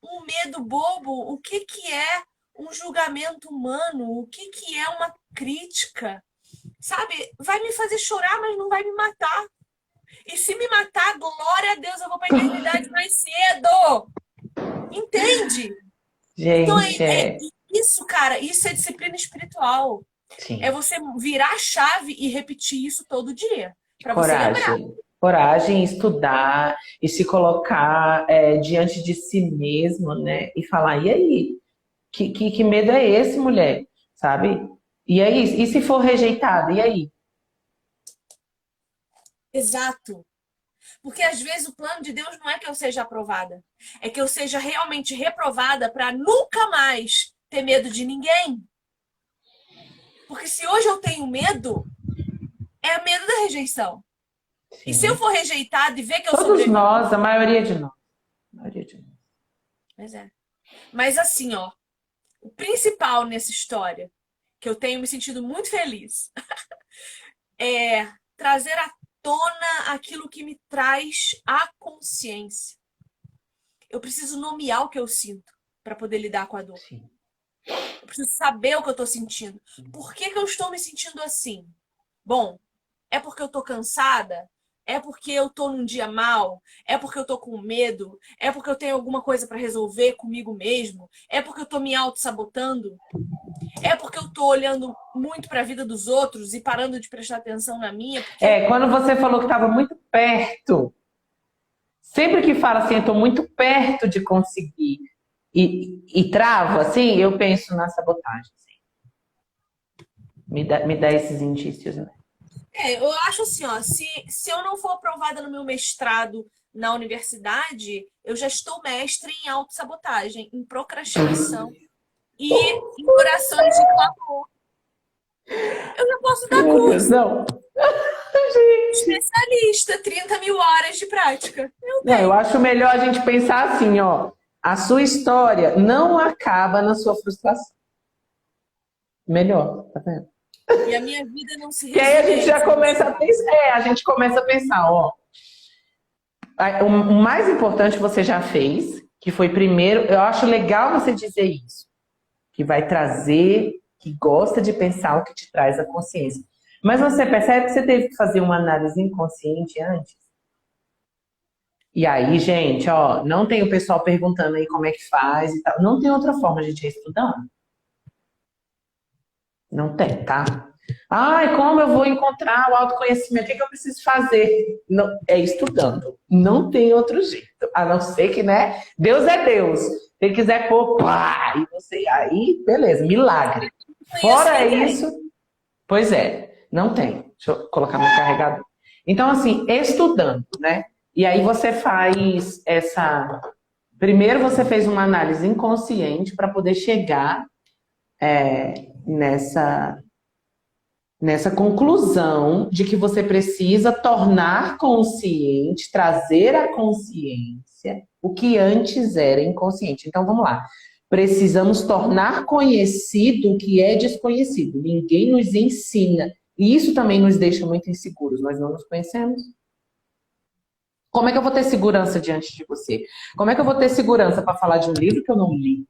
A: um medo bobo? O que é um julgamento humano? O que é uma crítica? Sabe? Vai me fazer chorar, mas não vai me matar. E se me matar, glória a Deus, eu vou para a eternidade mais cedo. Entende?
B: Gente,
A: então isso, cara, isso é disciplina espiritual.
B: Sim.
A: É você virar a chave e repetir isso todo dia. Para você lembrar.
B: Coragem, estudar e se colocar diante de si mesmo, né? E falar, e aí? Que medo é esse, mulher? Sabe? E aí? E se for rejeitada? E aí?
A: Exato. Porque às vezes o plano de Deus não é que eu seja aprovada. É que eu seja realmente reprovada para nunca mais ter medo de ninguém. Porque se hoje eu tenho medo, é medo da rejeição. Sim. E se eu for rejeitada e ver que eu
B: Todos nós, a maioria de nós.
A: Pois é. Mas assim, ó, o principal nessa história, que eu tenho me sentido muito feliz, é trazer à tona aquilo que me traz a consciência. Eu preciso nomear o que eu sinto para poder lidar com a dor.
B: Sim.
A: Eu preciso saber o que eu estou sentindo. Por que eu estou me sentindo assim? Bom, é porque eu estou cansada? É porque eu estou num dia mal? É porque eu estou com medo? É porque eu tenho alguma coisa para resolver comigo mesmo? É porque eu estou me auto-sabotando? É porque eu estou olhando muito para a vida dos outros e parando de prestar atenção na minha? Porque...
B: quando você falou que estava muito perto, sempre que fala assim, eu estou muito perto de conseguir e trava, assim, eu penso na sabotagem. Assim. Me dá esses indícios, né?
A: Eu acho assim, ó, se eu não for aprovada no meu mestrado na universidade, eu já estou mestre em autossabotagem, em procrastinação e em corações de clamor. Eu já posso dar curso.
B: Não.
A: Especialista, 30 mil horas de prática.
B: Eu acho melhor a gente pensar assim, ó. A sua história não acaba na sua frustração. Melhor, tá vendo?
A: E a minha vida não se resume.
B: Que aí a gente já começa a pensar, a gente começa a pensar, ó. O mais importante você já fez, que foi primeiro, eu acho legal você dizer isso, que vai trazer, que gosta de pensar o que te traz a consciência. Mas você percebe que você teve que fazer uma análise inconsciente antes? E aí, gente, ó, não tem o pessoal perguntando aí como é que faz e tal. Não tem outra forma, a gente, é estudando. Não tem, tá? Ai, como eu vou encontrar o autoconhecimento? O que eu preciso fazer? Não, é estudando. Não tem outro jeito. A não ser que, né? Deus é Deus. Se ele quiser pôr, pá, e você aí, beleza, milagre. Fora isso, pois é, não tem. Deixa eu colocar meu carregador. Então, assim, estudando, né? E aí você faz essa... Primeiro você fez uma análise inconsciente para poder chegar nessa conclusão de que você precisa tornar consciente, trazer à consciência o que antes era inconsciente. Então, vamos lá. Precisamos tornar conhecido o que é desconhecido. Ninguém nos ensina. E isso também nos deixa muito inseguros. Nós não nos conhecemos. Como é que eu vou ter segurança diante de você? Como é que eu vou ter segurança para falar de um livro que eu não li?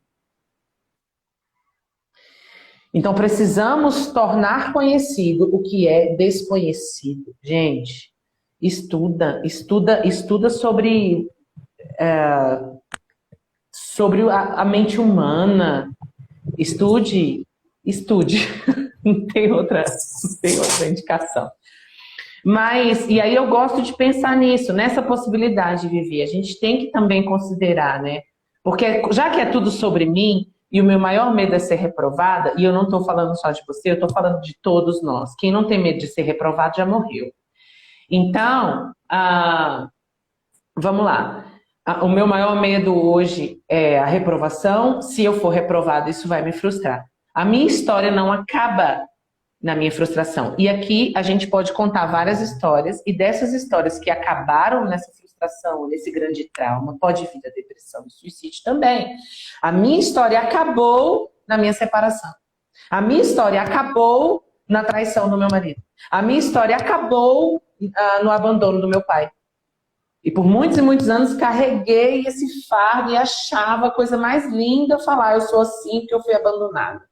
B: Então, precisamos tornar conhecido o que é desconhecido. Gente, estuda sobre a mente humana. Estude. Não tem outra indicação. Mas, e aí eu gosto de pensar nisso, nessa possibilidade, Vivi. A gente tem que também considerar, né? Porque já que é tudo sobre mim, e o meu maior medo é ser reprovada, e eu não estou falando só de você, eu estou falando de todos nós. Quem não tem medo de ser reprovado já morreu. Então, vamos lá. O meu maior medo hoje é a reprovação. Se eu for reprovada, isso vai me frustrar. A minha história não acaba na minha frustração. E aqui a gente pode contar várias histórias, e dessas histórias que acabaram nessa frustração, nesse grande trauma, pode vir a depressão e suicídio também. A minha história acabou na minha separação. A minha história acabou na traição do meu marido. A minha história acabou no abandono do meu pai. E por muitos e muitos anos carreguei esse fardo e achava a coisa mais linda falar, eu sou assim porque eu fui abandonada.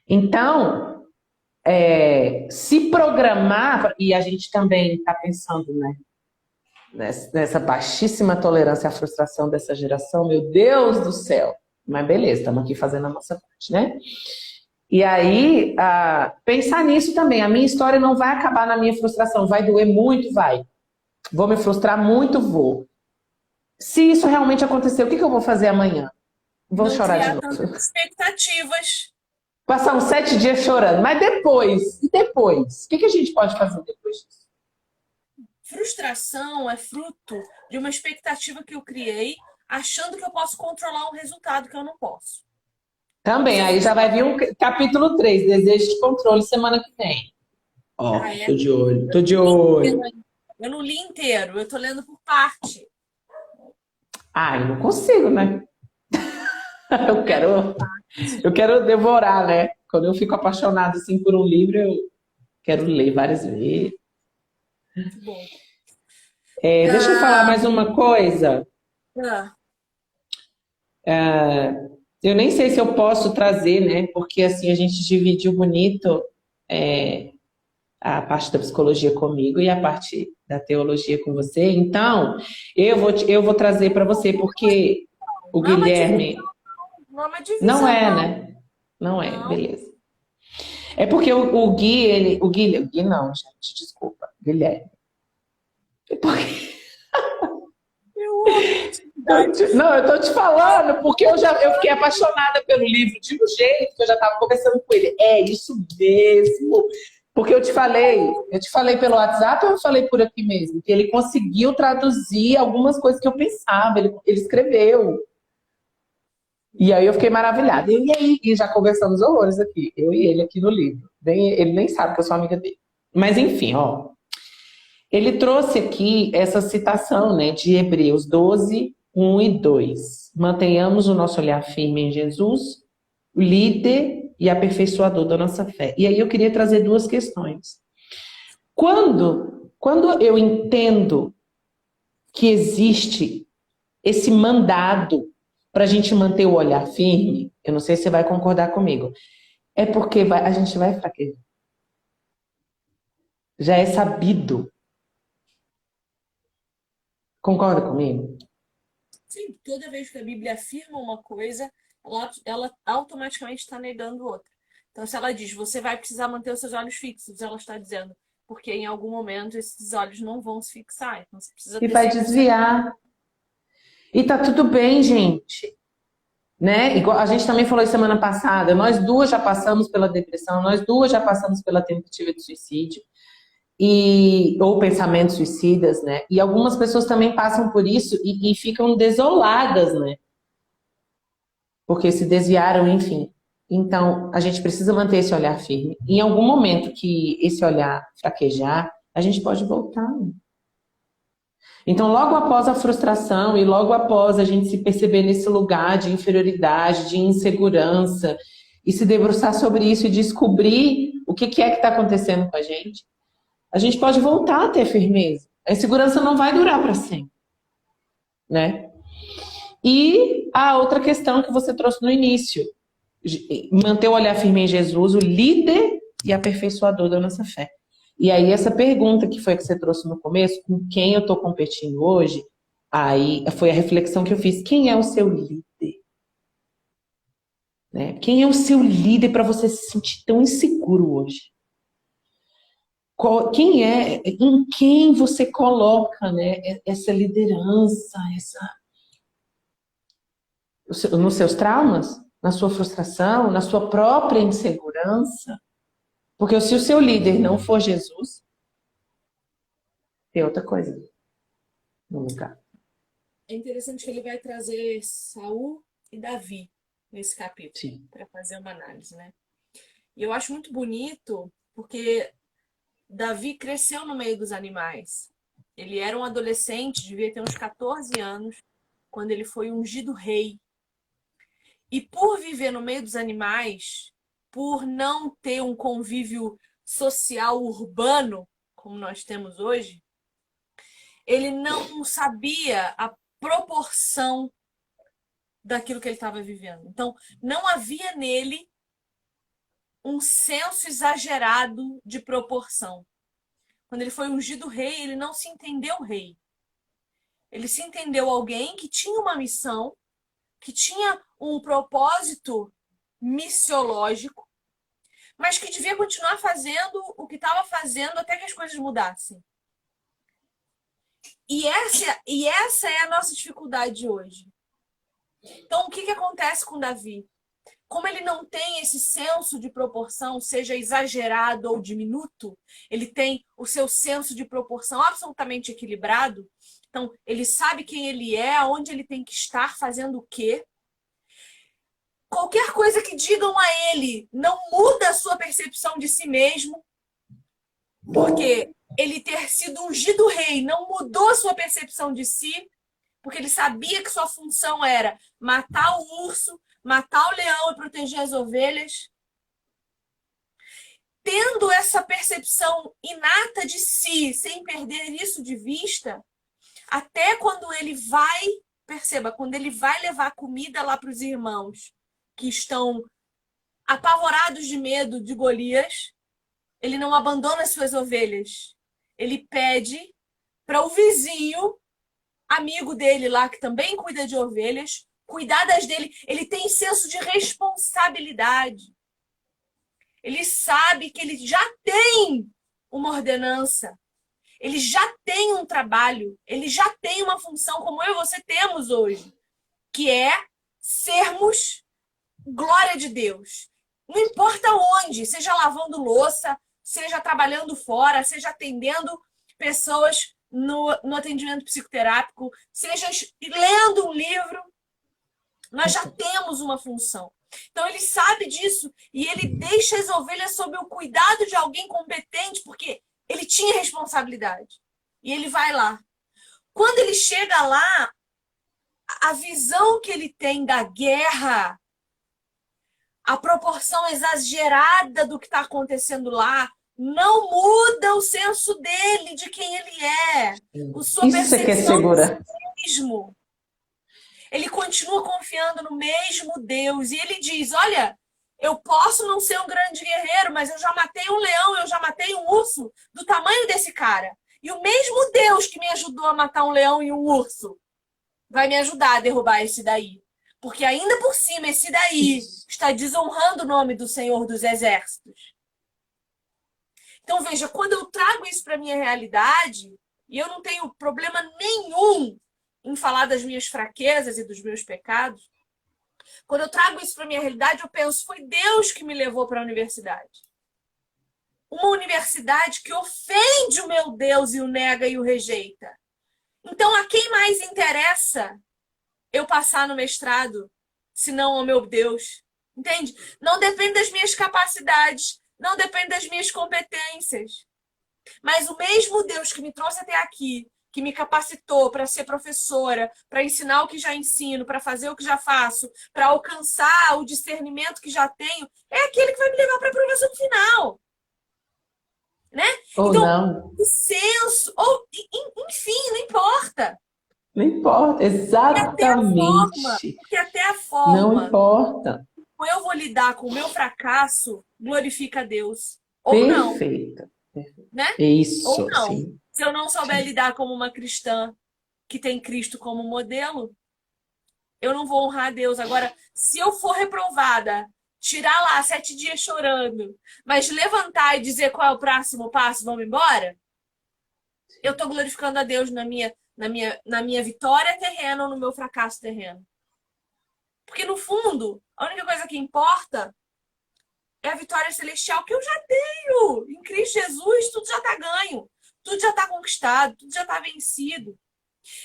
B: Então, se programar, e a gente também está pensando, né, nessa baixíssima tolerância à frustração dessa geração, meu Deus do céu. Mas beleza, estamos aqui fazendo a nossa parte, né? E aí, pensar nisso também. A minha história não vai acabar na minha frustração. Vai doer muito? Vai. Vou me frustrar muito? Vou. Se isso realmente acontecer, o que eu vou fazer amanhã? Vou chorar de novo.
A: Tantas expectativas.
B: Passar uns 7 dias chorando. Mas depois? E depois? O que a gente pode fazer depois disso?
A: Frustração é fruto de uma expectativa que eu criei, achando que eu posso controlar um resultado que eu não posso.
B: Também, aí já vai vir um capítulo 3, desejo de controle, semana que vem. Ó, tô de olho, tô de olho.
A: Eu não li inteiro, eu tô lendo por parte.
B: Eu não consigo, né? Eu quero devorar, né? Quando eu fico apaixonada assim por um livro, eu quero ler várias vezes.
A: Muito bom.
B: Deixa eu falar mais uma coisa. Eu nem sei se eu posso trazer, né? Porque assim a gente dividiu bonito a parte da psicologia comigo e a parte da teologia com você. Então, eu vou trazer para você, porque o Guilherme... Não é, né? Não é, beleza. É porque o Gui, o Gui não, gente, desculpa, Guilherme. É porque... Não, eu tô te falando, porque eu fiquei apaixonada pelo livro de um jeito que eu já estava conversando com ele. É isso mesmo. Porque eu te falei pelo WhatsApp ou eu falei por aqui mesmo? Que ele conseguiu traduzir algumas coisas que eu pensava, ele escreveu. E aí eu fiquei maravilhada. E já conversamos horrores aqui, eu e ele aqui no livro. Ele nem sabe que eu sou amiga dele. Mas enfim, ó. Ele trouxe aqui essa citação, né, de Hebreus 12, 1 e 2. Mantenhamos o nosso olhar firme em Jesus, o líder e aperfeiçoador da nossa fé. E aí eu queria trazer duas questões. Quando eu entendo que existe esse mandado para a gente manter o olhar firme, eu não sei se você vai concordar comigo, é porque a gente vai fraquejar. Já é sabido. Concorda comigo?
A: Sim, toda vez que a Bíblia afirma uma coisa, ela automaticamente está negando outra. Então, se ela diz, você vai precisar manter os seus olhos fixos, ela está dizendo, porque em algum momento esses olhos não vão se fixar. Então, você precisa
B: E vai desviar. E tá tudo bem, gente. né? Igual a gente também falou isso semana passada, nós duas já passamos pela depressão, nós duas já passamos pela tentativa de suicídio ou pensamentos suicidas, né? E algumas pessoas também passam por isso e ficam desoladas, né? Porque se desviaram, enfim. Então, a gente precisa manter esse olhar firme. Em algum momento que esse olhar fraquejar, a gente pode voltar. Então, logo após a frustração e logo após a gente se perceber nesse lugar de inferioridade, de insegurança, e se debruçar sobre isso e descobrir o que é que está acontecendo com a gente pode voltar a ter firmeza. A insegurança não vai durar para sempre, né? E a outra questão que você trouxe no início, manter o olhar firme em Jesus, o líder e aperfeiçoador da nossa fé. E aí essa pergunta que foi que você trouxe no começo, com quem eu estou competindo hoje, aí foi a reflexão que eu fiz. Quem é o seu líder? Né? Quem é o seu líder para você se sentir tão inseguro hoje? Quem é, em quem você coloca, né, essa liderança, nos seus traumas, na sua frustração, na sua própria insegurança? Porque se o seu líder não for Jesus, tem outra coisa no lugar.
A: É interessante que ele vai trazer Saul e Davi nesse capítulo para fazer uma análise, né? E eu acho muito bonito porque Davi cresceu no meio dos animais. Ele era um adolescente, devia ter uns 14 anos, quando ele foi ungido rei. E por viver no meio dos animais, por não ter um convívio social urbano, como nós temos hoje, ele não sabia a proporção daquilo que ele estava vivendo. Então, não havia nele um senso exagerado de proporção. Quando ele foi ungido rei, ele não se entendeu rei. Ele se entendeu alguém que tinha uma missão, que tinha um propósito missiológico, mas que devia continuar fazendo o que estava fazendo até que as coisas mudassem. E essa é a nossa dificuldade hoje. Então, o que acontece com Davi? Como ele não tem esse senso de proporção, seja exagerado ou diminuto, ele tem o seu senso de proporção absolutamente equilibrado. Então, ele sabe quem ele é, aonde ele tem que estar, fazendo o quê. Qualquer coisa que digam a ele não muda a sua percepção de si mesmo, porque ele ter sido ungido rei não mudou a sua percepção de si, porque ele sabia que sua função era matar o urso, matar o leão e proteger as ovelhas. Tendo essa percepção inata de si, sem perder isso de vista, até quando ele vai, perceba, quando ele vai levar comida lá para os irmãos que estão apavorados de medo de Golias, ele não abandona as suas ovelhas. Ele pede para o vizinho, amigo dele lá, que também cuida de ovelhas, cuidar das dele. Ele tem senso de responsabilidade. Ele sabe que ele já tem uma ordenança. Ele já tem um trabalho. Ele já tem uma função, como eu e você temos hoje, que é sermos glória de Deus. Não importa onde, seja lavando louça, seja trabalhando fora, seja atendendo pessoas no atendimento psicoterápico, seja lendo um livro, nós já temos uma função. Então ele sabe disso e ele deixa as ovelhas sob o cuidado de alguém competente, porque ele tinha responsabilidade. E ele vai lá. Quando ele chega lá, a visão que ele tem da guerra, a proporção exagerada do que está acontecendo lá, não muda o senso dele, de quem ele é. A sua percepção de si mesmo. Ele continua confiando no mesmo Deus. E ele diz, olha, eu posso não ser um grande guerreiro, mas eu já matei um leão, eu já matei um urso do tamanho desse cara. E o mesmo Deus que me ajudou a matar um leão e um urso vai me ajudar a derrubar esse daí. Porque ainda por cima, esse daí está desonrando o nome do Senhor dos Exércitos. Então, veja, quando eu trago isso para a minha realidade, e eu não tenho problema nenhum em falar das minhas fraquezas e dos meus pecados, Quando eu trago isso para minha realidade, eu penso, foi Deus que me levou para a universidade. Uma universidade que ofende o meu Deus e o nega e o rejeita. Então, a quem mais interessa eu passar no mestrado, se não ao meu Deus? Entende? Não depende das minhas capacidades, não depende das minhas competências. Mas o mesmo Deus que me trouxe até aqui, que me capacitou para ser professora, para ensinar o que já ensino, para fazer o que já faço, para alcançar o discernimento que já tenho, é aquele que vai me levar para a aprovação final. Né?
B: Ou
A: Então,
B: não.
A: o senso, ou enfim, não importa.
B: Não importa, exatamente.
A: Porque até a
B: Não
A: forma
B: importa.
A: como eu vou lidar com o meu fracasso glorifica a Deus. Ou não,
B: Perfeito.
A: né? Ou
B: Isso,
A: não.
B: sim.
A: Se eu não souber
B: Sim.
A: lidar como uma cristã que tem Cristo como modelo, eu não vou honrar a Deus. Agora, se eu for reprovada, tirar lá 7 dias chorando, mas levantar e dizer qual é o próximo passo, vamos embora, eu estou glorificando a Deus na minha vitória terrena ou no meu fracasso terreno. Porque, no fundo, a única coisa que importa é a vitória celestial que eu já tenho. Em Cristo Jesus, tudo já está ganho. Tudo já está conquistado, tudo já está vencido.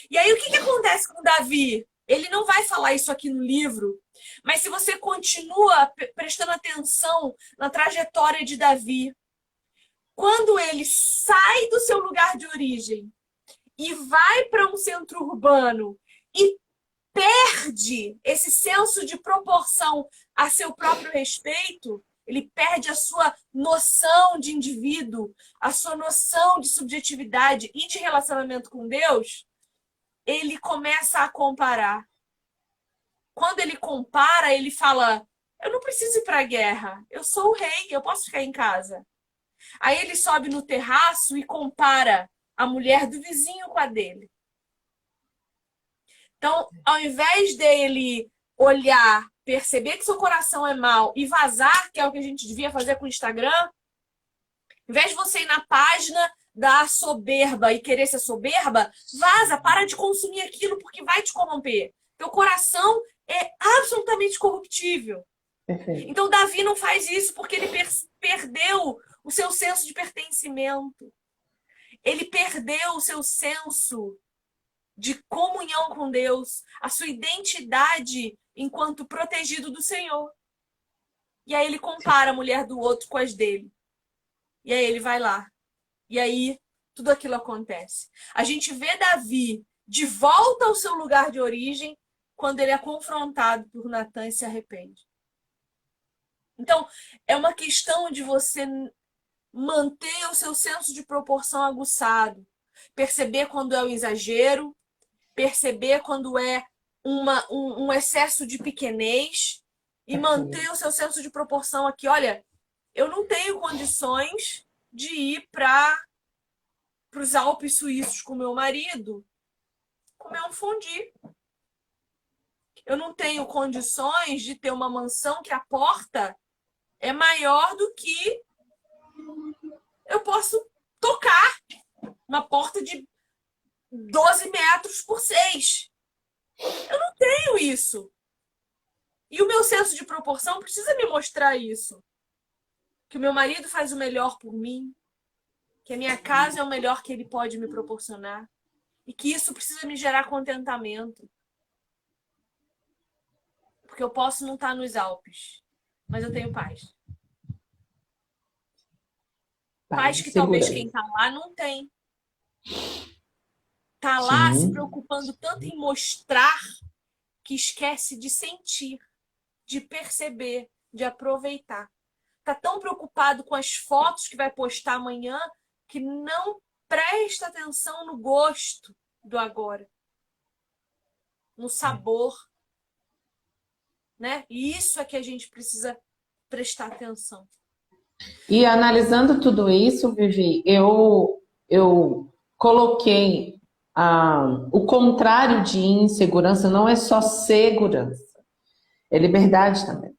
A: E aí, o que acontece com Davi? Ele não vai falar isso aqui no livro, mas se você continua prestando atenção na trajetória de Davi, quando ele sai do seu lugar de origem e vai para um centro urbano e perde esse senso de proporção a seu próprio respeito, ele perde a sua noção de indivíduo, a sua noção de subjetividade e de relacionamento com Deus, ele começa a comparar. Quando ele compara, ele fala, eu não preciso ir para a guerra, eu sou o rei, eu posso ficar em casa. Aí ele sobe no terraço e compara a mulher do vizinho com a dele. Então, ao invés dele olhar, perceber que seu coração é mau e vazar, que é o que a gente devia fazer com o Instagram, ao invés de você ir na página da soberba e querer ser soberba, vaza, para de consumir aquilo porque vai te corromper. Teu coração é absolutamente corruptível.
B: Perfeito.
A: Então, Davi não faz isso porque ele perdeu o seu senso de pertencimento. Ele perdeu o seu senso de comunhão com Deus, a sua identidade enquanto protegido do Senhor. E aí ele compara a mulher do outro com as dele. E aí ele vai lá. E aí tudo aquilo acontece. A gente vê Davi de volta ao seu lugar de origem quando ele é confrontado por Natã e se arrepende. Então, é uma questão de você manter o seu senso de proporção aguçado, perceber quando é o exagero, perceber quando é um excesso de pequenez e manter o seu senso de proporção aqui. Olha, eu não tenho condições de ir para os Alpes suíços com meu marido comer um fondue. Eu não tenho condições de ter uma mansão que a porta é maior do que eu posso tocar. Uma porta de 12 metros por 6. Eu não tenho isso. E o meu senso de proporção precisa me mostrar isso. Que o meu marido faz o melhor por mim, que a minha casa é o melhor que ele pode me proporcionar e que isso precisa me gerar contentamento. Porque eu posso não estar nos Alpes, mas eu tenho paz. Paz que talvez quem está lá não tem. Está lá se preocupando tanto em mostrar que esquece de sentir, de perceber, de aproveitar. Está tão preocupado com as fotos que vai postar amanhã que não presta atenção no gosto do agora, no sabor, né? E isso é que a gente precisa prestar atenção.
B: E analisando tudo isso, Vivi, eu coloquei o contrário de insegurança não é só segurança, é liberdade também.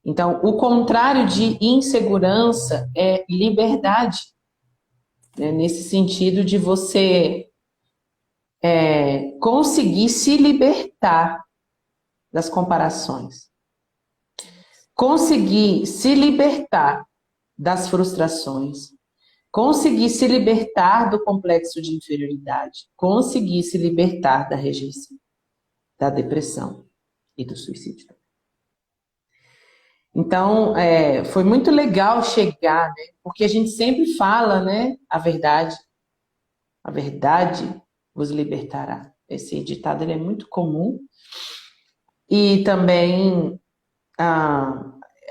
B: Então, o contrário de insegurança é liberdade, né? Nesse sentido de você conseguir se libertar das comparações. Conseguir se libertar das frustrações, conseguir se libertar do complexo de inferioridade, conseguir se libertar da rejeição, da depressão e do suicídio. Então, foi muito legal chegar, né? Porque a gente sempre fala, né? A verdade vos libertará. Esse ditado ele é muito comum. E também,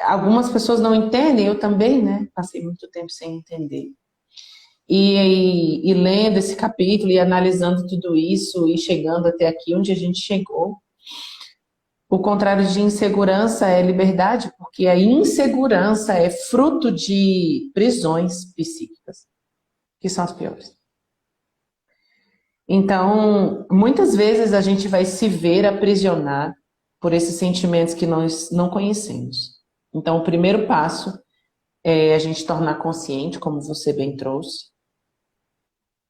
B: algumas pessoas não entendem, eu também, né? Passei muito tempo sem entender. E lendo esse capítulo e analisando tudo isso e chegando até aqui onde a gente chegou, o contrário de insegurança é liberdade, porque a insegurança é fruto de prisões psíquicas, que são as piores. Então, muitas vezes a gente vai se ver aprisionado por esses sentimentos que nós não conhecemos. Então, o primeiro passo é a gente tornar consciente, como você bem trouxe.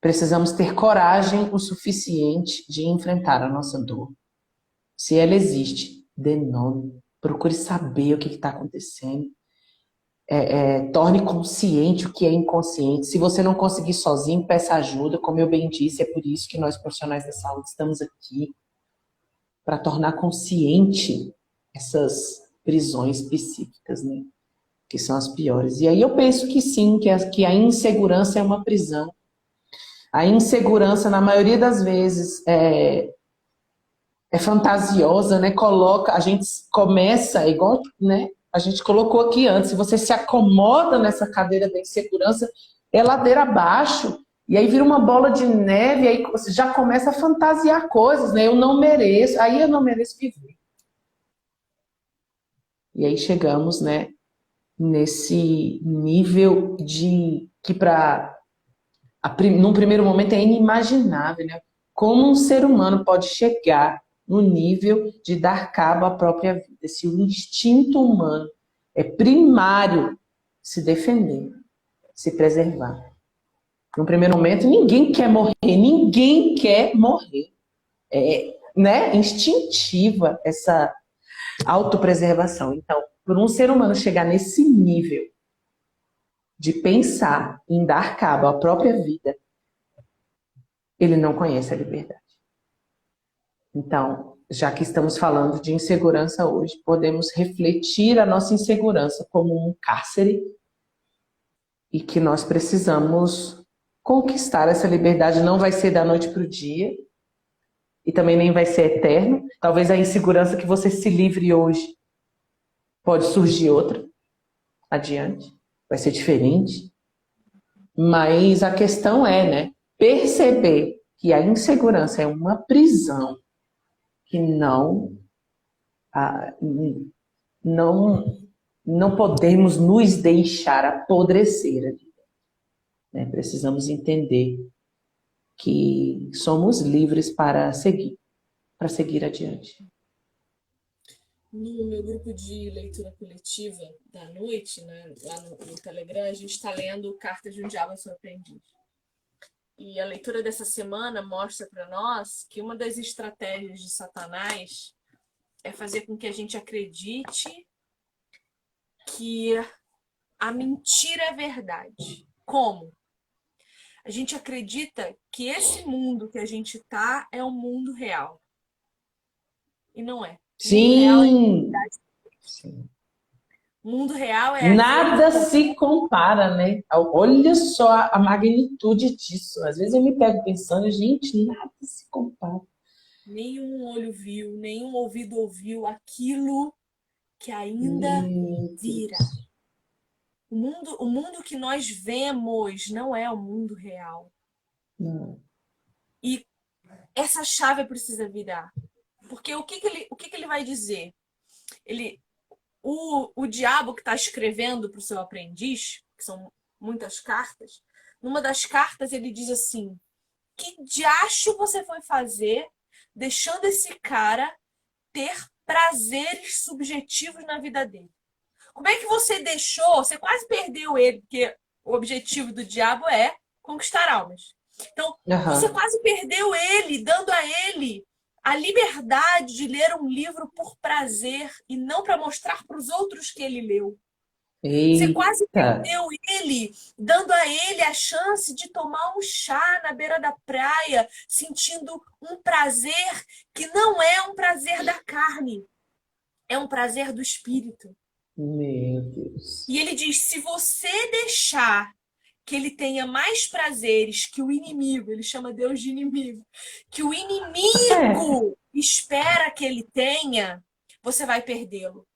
B: Precisamos ter coragem o suficiente de enfrentar a nossa dor. Se ela existe, dê nome, procure saber o que está acontecendo. Torne consciente o que é inconsciente. Se você não conseguir sozinho, peça ajuda. Como eu bem disse, é por isso que nós profissionais da saúde estamos aqui, para tornar consciente essas prisões psíquicas, né? Que são as piores. E aí eu penso que sim, que a insegurança é uma prisão. A insegurança, na maioria das vezes, é fantasiosa, né? A gente começa, igual, né? A gente colocou aqui antes, se você se acomoda nessa cadeira da insegurança, é ladeira abaixo, e aí vira uma bola de neve, e aí você já começa a fantasiar coisas, né? Eu não mereço viver. E aí chegamos, né? Nesse nível de que num primeiro momento é inimaginável, né? Como um ser humano pode chegar no nível de dar cabo à própria vida, se o instinto humano é primário se defender, se preservar. No primeiro momento, ninguém quer morrer. Né? Instintiva essa autopreservação. Então, por um ser humano chegar nesse nível de pensar em dar cabo à própria vida, ele não conhece a liberdade. Então, já que estamos falando de insegurança hoje, podemos refletir a nossa insegurança como um cárcere e que nós precisamos conquistar essa liberdade. Não vai ser da noite para o dia e também nem vai ser eterno. Talvez a insegurança que você se livre hoje pode surgir outra adiante, vai ser diferente. Mas a questão é, né, perceber que a insegurança é uma prisão que não podemos nos deixar apodrecer ali, né? Precisamos entender que somos livres para seguir adiante.
A: No meu grupo de leitura coletiva da noite, né, lá no Telegram, a gente está lendo Cartas de um Diabo a Seu Aprendiz. E a leitura dessa semana mostra para nós que uma das estratégias de Satanás é fazer com que a gente acredite que a mentira é verdade. Como? A gente acredita que esse mundo que a gente tá é o mundo real. E não é.
B: Sim!
A: O mundo real é
B: nada se compara, né? Olha só a magnitude disso. Às vezes eu me pego pensando, gente, nada se compara.
A: Nenhum olho viu, nenhum ouvido ouviu aquilo que ainda virá. O mundo que nós vemos não é o mundo real.
B: Não.
A: E essa chave precisa virar. Porque o que ele vai dizer? O diabo que está escrevendo para o seu aprendiz, que são muitas cartas, numa das cartas ele diz assim: que diacho você foi fazer deixando esse cara ter prazeres subjetivos na vida dele? Como é que você deixou? Você quase perdeu ele, porque o objetivo do diabo é conquistar almas. Então, você quase perdeu ele, dando a ele a liberdade de ler um livro por prazer e não para mostrar para os outros que ele leu. Você quase
B: Eita.
A: perdeu ele, dando a ele a chance de tomar um chá na beira da praia, sentindo um prazer que não é um prazer da carne, é um prazer do espírito.
B: Meu Deus.
A: E ele diz: se você deixar que ele tenha mais prazeres que o inimigo, ele chama Deus de inimigo, que o inimigo espera que ele tenha, você vai perdê-lo.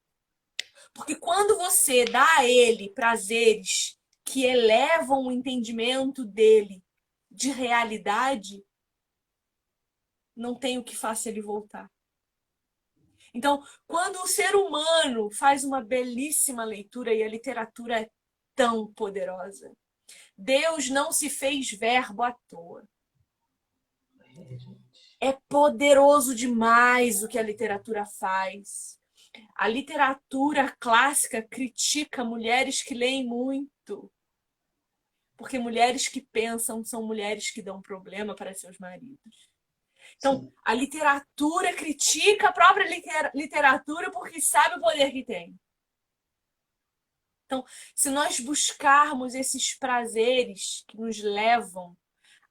A: Porque quando você dá a ele prazeres que elevam o entendimento dele de realidade, não tem o que faça ele voltar. Então, quando o ser humano faz uma belíssima leitura, e a literatura é tão poderosa, Deus não se fez verbo à toa. É poderoso demais o que a literatura faz. A literatura clássica critica mulheres que leem muito. Porque mulheres que pensam são mulheres que dão problema para seus maridos. Então, sim, a literatura critica a própria literatura porque sabe o poder que tem. Então, se nós buscarmos esses prazeres que nos levam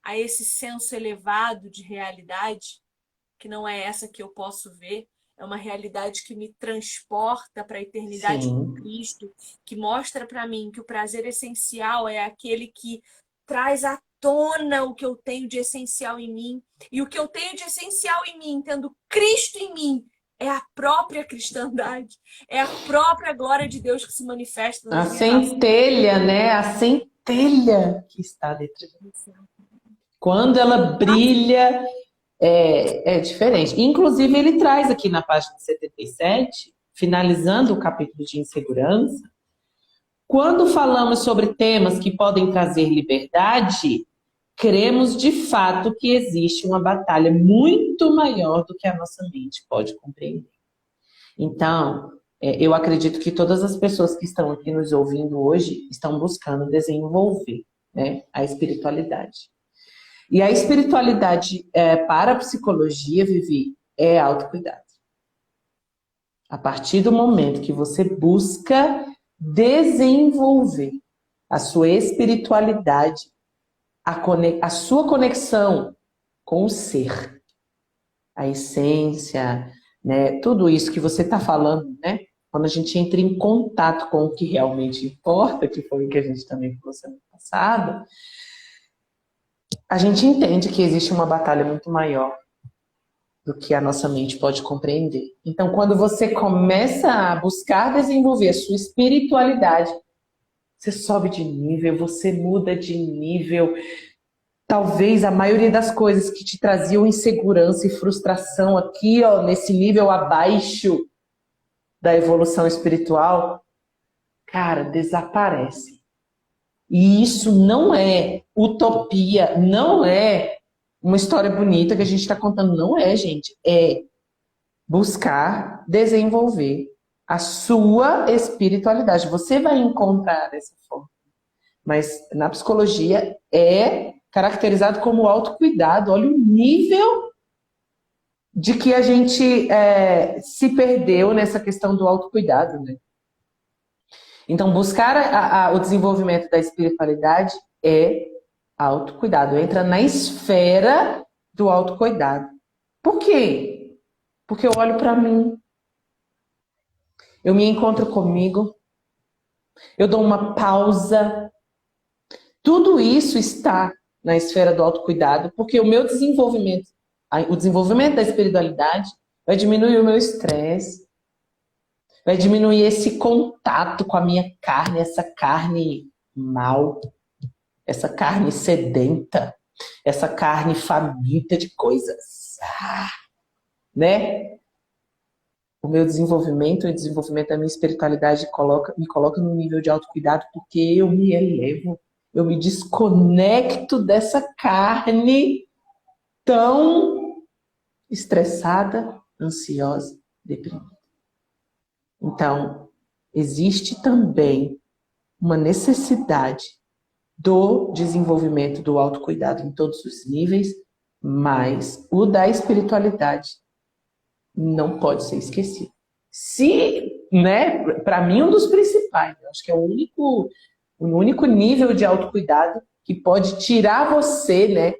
A: a esse senso elevado de realidade, que não é essa que eu posso ver, é uma realidade que me transporta para a eternidade, sim, com Cristo, que mostra para mim que o prazer essencial é aquele que traz à tona o que eu tenho de essencial em mim. E o que eu tenho de essencial em mim, tendo Cristo em mim, é a própria cristandade, é a própria glória de Deus que se manifesta nas minhas ações.
B: Centelha, né? A centelha que está dentro de você. Quando ela brilha, é diferente. Inclusive, ele traz aqui na página 77, finalizando o capítulo de insegurança, quando falamos sobre temas que podem trazer liberdade, cremos de fato que existe uma batalha muito maior do que a nossa mente pode compreender. Então, eu acredito que todas as pessoas que estão aqui nos ouvindo hoje estão buscando desenvolver, né, a espiritualidade. E a espiritualidade para a psicologia, Vivi, é autocuidado. A partir do momento que você busca desenvolver a sua espiritualidade, a sua conexão com o ser, a essência, né, tudo isso que você está falando, né? Quando a gente entra em contato com o que realmente importa, que foi o que a gente também falou semana passada, a gente entende que existe uma batalha muito maior do que a nossa mente pode compreender. Então, quando você começa a buscar desenvolver a sua espiritualidade, você sobe de nível, você muda de nível. Talvez a maioria das coisas que te traziam insegurança e frustração aqui, ó, nesse nível abaixo da evolução espiritual, cara, desaparece. E isso não é utopia, não é uma história bonita que a gente está contando, não é, gente. É buscar desenvolver a sua espiritualidade. Você vai encontrar dessa forma. Mas na psicologia é caracterizado como autocuidado. Olha o nível de que a gente se perdeu nessa questão do autocuidado, né? Então, buscar o desenvolvimento da espiritualidade é autocuidado. Entra na esfera do autocuidado. Por quê? Porque eu olho para mim, eu me encontro comigo, eu dou uma pausa. Tudo isso está na esfera do autocuidado, porque o meu desenvolvimento, o desenvolvimento da espiritualidade vai diminuir o meu estresse, vai diminuir esse contato com a minha carne, essa carne mal, essa carne sedenta, essa carne faminta de coisas, né? O meu desenvolvimento e o desenvolvimento da minha espiritualidade me coloca num nível de autocuidado porque eu me elevo, eu me desconecto dessa carne tão estressada, ansiosa, deprimida. Então, existe também uma necessidade do desenvolvimento do autocuidado em todos os níveis, mas o da espiritualidade não pode ser esquecido. Se, né, para mim, um dos principais, eu acho que é o único nível de autocuidado que pode tirar você, né,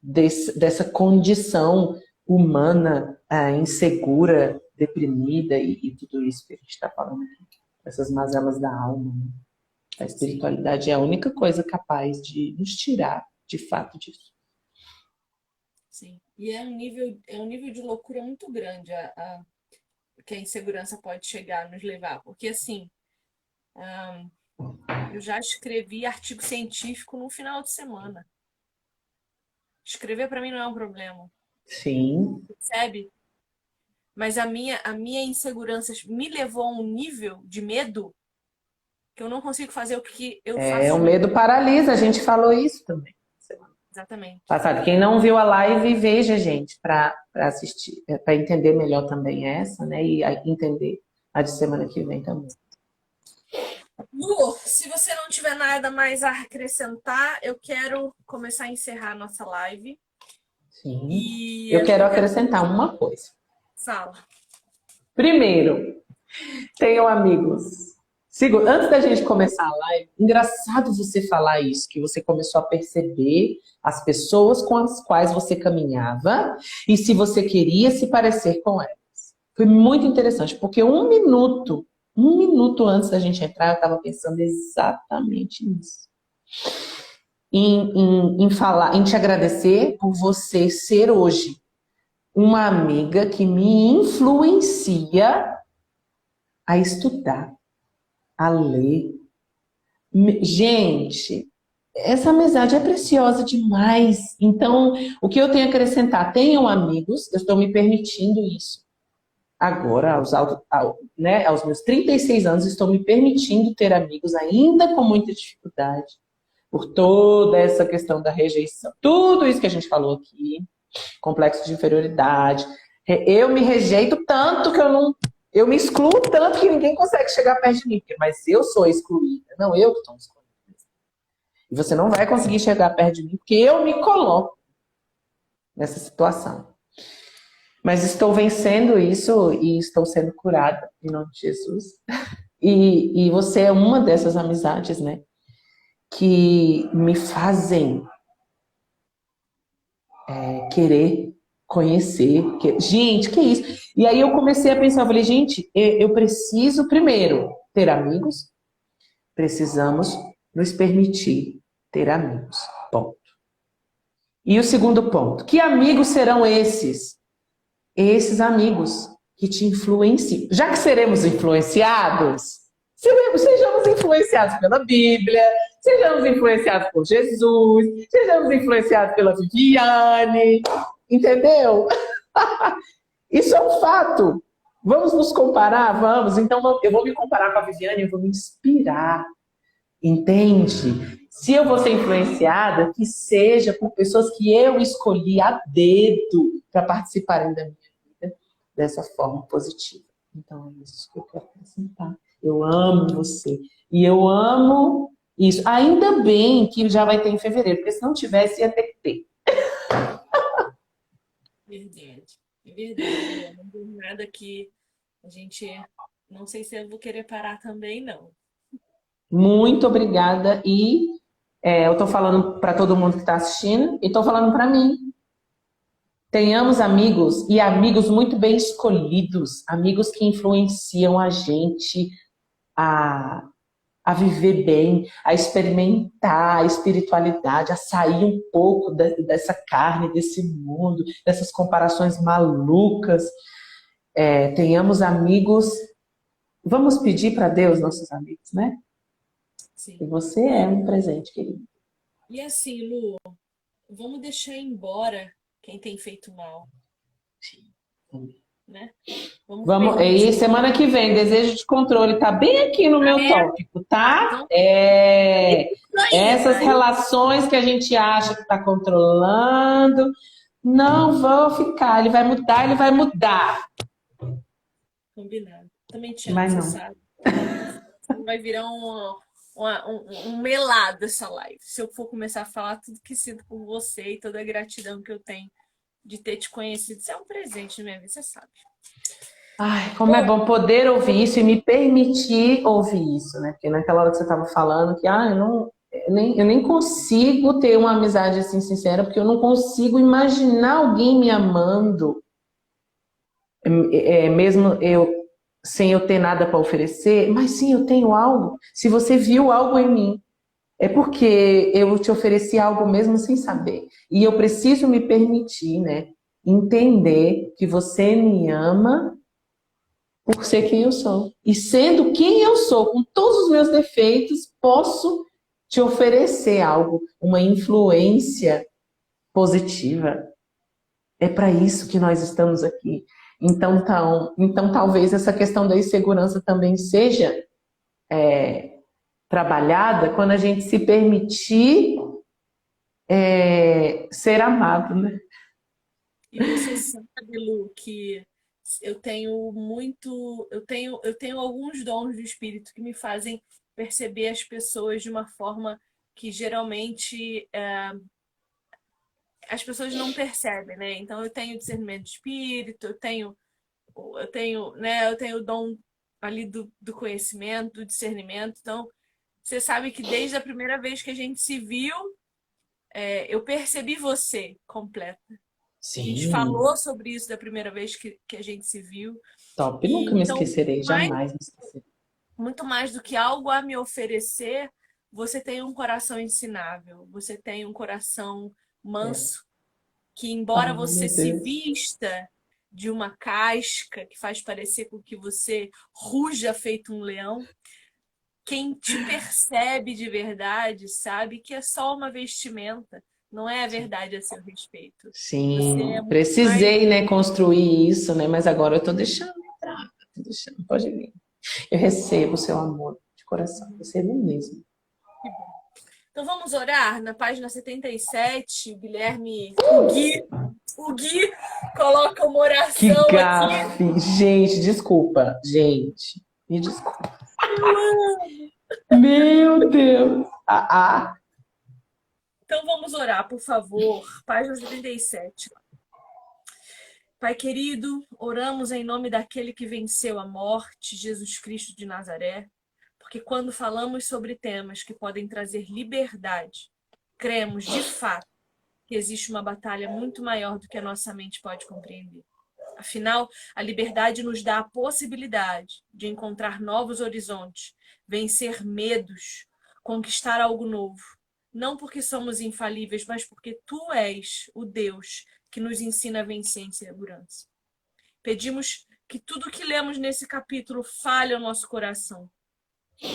B: dessa condição humana, insegura, deprimida e tudo isso que a gente está falando aqui, essas mazelas da alma, né? A
A: Sim,
B: espiritualidade é a única coisa capaz de nos tirar, de fato, disso.
A: sim. E é um nível de loucura muito grande que a insegurança pode chegar a nos levar. Porque, assim, eu já escrevi artigo científico no final de semana. Escrever para mim não é um problema,
B: Sim,
A: percebe? Mas a minha insegurança me levou a um nível de medo que eu não consigo fazer o que eu
B: o
A: faço hoje.
B: medo paralisa, a gente falou isso também.
A: Exatamente.
B: Passado. Quem não viu a live, veja, gente, para assistir, para entender melhor também essa, né? E entender a de semana que vem também.
A: Lu, se você não tiver nada mais a acrescentar, eu quero começar a encerrar a nossa live.
B: Sim.
A: E
B: Eu quero
A: eu quero
B: acrescentar uma coisa.
A: fala.
B: Primeiro, tenham amigos. Antes da gente começar a live, engraçado você falar isso, que você começou a perceber as pessoas com as quais você caminhava e se você queria se parecer com elas. Foi muito interessante, porque um minuto antes da gente entrar, eu estava pensando exatamente nisso. Em falar, em te agradecer por você ser hoje uma amiga que me influencia a estudar, a ler. Gente, essa amizade é preciosa demais. Então, o que eu tenho a acrescentar? Tenham amigos, eu estou me permitindo isso. Agora, aos meus 36 anos, estou me permitindo ter amigos, ainda com muita dificuldade, por toda essa questão da rejeição. Tudo isso que a gente falou aqui, complexo de inferioridade. Eu me rejeito tanto que eu me excluo tanto que ninguém consegue chegar perto de mim, mas eu sou excluída, não eu que estou excluída. E você não vai conseguir chegar perto de mim porque eu me coloco nessa situação. Mas estou vencendo isso e estou sendo curada em nome de Jesus. E você é uma dessas amizades, né? Que me fazem querer conhecer. Gente, que isso? E aí eu comecei a pensar, eu falei, gente, eu preciso primeiro ter amigos, precisamos nos permitir ter amigos. Ponto. E o segundo ponto, que amigos serão esses? Esses amigos que te influenciam. Já que seremos influenciados, sejamos influenciados pela Bíblia, sejamos influenciados por Jesus, sejamos influenciados pela Viviane, entendeu? Isso é um fato. Vamos nos comparar? Vamos. Então, eu vou me comparar com a Viviane, eu vou me inspirar. Entende? Se eu vou ser influenciada, que seja por pessoas que eu escolhi a dedo para participarem da minha vida dessa forma positiva. Então, é isso que eu quero acrescentar. Eu amo você. E eu amo isso. Ainda bem que já vai ter em fevereiro, porque se não tivesse, ia ter que ter.
A: Verdade. É verdade. Não tem nada que a gente. Não sei se eu vou querer parar também, não.
B: Muito obrigada. E eu estou falando para todo mundo que está assistindo e estou falando para mim. Tenhamos amigos e amigos muito bem escolhidos, amigos que influenciam a gente a, a viver bem, a experimentar a espiritualidade, a sair um pouco dessa carne, desse mundo, dessas comparações malucas. Tenhamos amigos. Vamos pedir para Deus, nossos amigos, né? E
A: Sim.
B: você é um presente, querido.
A: E assim, Lu, vamos deixar embora quem tem feito mal, né? Vamos
B: Vamos,
A: permitir.
B: e semana que vem, desejo de controle tá bem aqui no
A: Ah,
B: meu
A: é?
B: tópico,
A: Ah,
B: tá?
A: então isso aí,
B: Essas
A: mas
B: relações que a gente acha que está controlando, não vão ficar. Ele vai mudar, ele vai mudar.
A: combinado. Também te amo,
B: Mas
A: você
B: não.
A: sabe. Não vai virar um melado essa live. Se eu for começar a falar tudo que sinto por você e toda a gratidão que eu tenho de ter te conhecido, isso é um presente na minha vida, você sabe.
B: Ai, como é
A: Bom,
B: bom poder ouvir isso e me permitir ouvir isso, né? Porque naquela hora que você estava falando que eu nem consigo ter uma amizade assim sincera, porque eu não consigo imaginar alguém me amando, mesmo eu sem eu ter nada para oferecer, mas sim, eu tenho algo. Se você viu algo em mim, é porque eu te ofereci algo mesmo sem saber. E eu preciso me permitir, né? Entender que você me ama por ser quem eu sou. E sendo quem eu sou, com todos os meus defeitos, posso te oferecer algo, uma influência positiva. É para isso que nós estamos aqui. Então, talvez essa questão da insegurança também seja trabalhada quando a gente se permitir ser amado, né?
A: e você sabe, Lu, que eu tenho alguns dons do espírito que me fazem perceber as pessoas de uma forma que geralmente as pessoas não percebem, né? Então eu tenho discernimento de espírito, eu tenho o dom ali do conhecimento, do discernimento. Então, você sabe que desde a primeira vez que a gente se viu, eu percebi você completa. A gente
B: Sim,
A: falou sobre isso da primeira vez que a gente se viu.
B: top.
A: E
B: Nunca me
A: então,
B: esquecerei,
A: mais,
B: jamais me esquecerei.
A: muito mais do que algo a me oferecer, você tem um coração ensinável, você tem um coração
B: É.
A: manso, que embora
B: Ah,
A: você
B: meu
A: se
B: Deus.
A: vista de uma casca que faz parecer com que você ruja feito um leão, quem te percebe de verdade sabe que é só uma vestimenta, não é a verdade a seu respeito. Você é
B: Sim,
A: muito mais.
B: precisei, né, construir isso, né? Mas agora eu tô deixando entrar, tô deixando, pode vir. Eu recebo o seu amor de coração, recebo mesmo.
A: Que bom. Então vamos orar na página 77, Guilherme, o Gui coloca uma
B: Que
A: oração aqui.
B: gafe! Gente, desculpa, gente. Me desculpa.
A: Eu amo.
B: Meu Deus!
A: Então vamos orar, por favor. Página 77. Pai querido, oramos em nome daquele que venceu a morte, Jesus Cristo de Nazaré, porque quando falamos sobre temas que podem trazer liberdade, cremos de fato que existe uma batalha muito maior do que a nossa mente pode compreender. Afinal, a liberdade nos dá a possibilidade de encontrar novos horizontes, vencer medos, conquistar algo novo. Não porque somos infalíveis, mas porque tu és o Deus que nos ensina a vencer em segurança. Pedimos que tudo que lemos nesse capítulo fale ao nosso coração.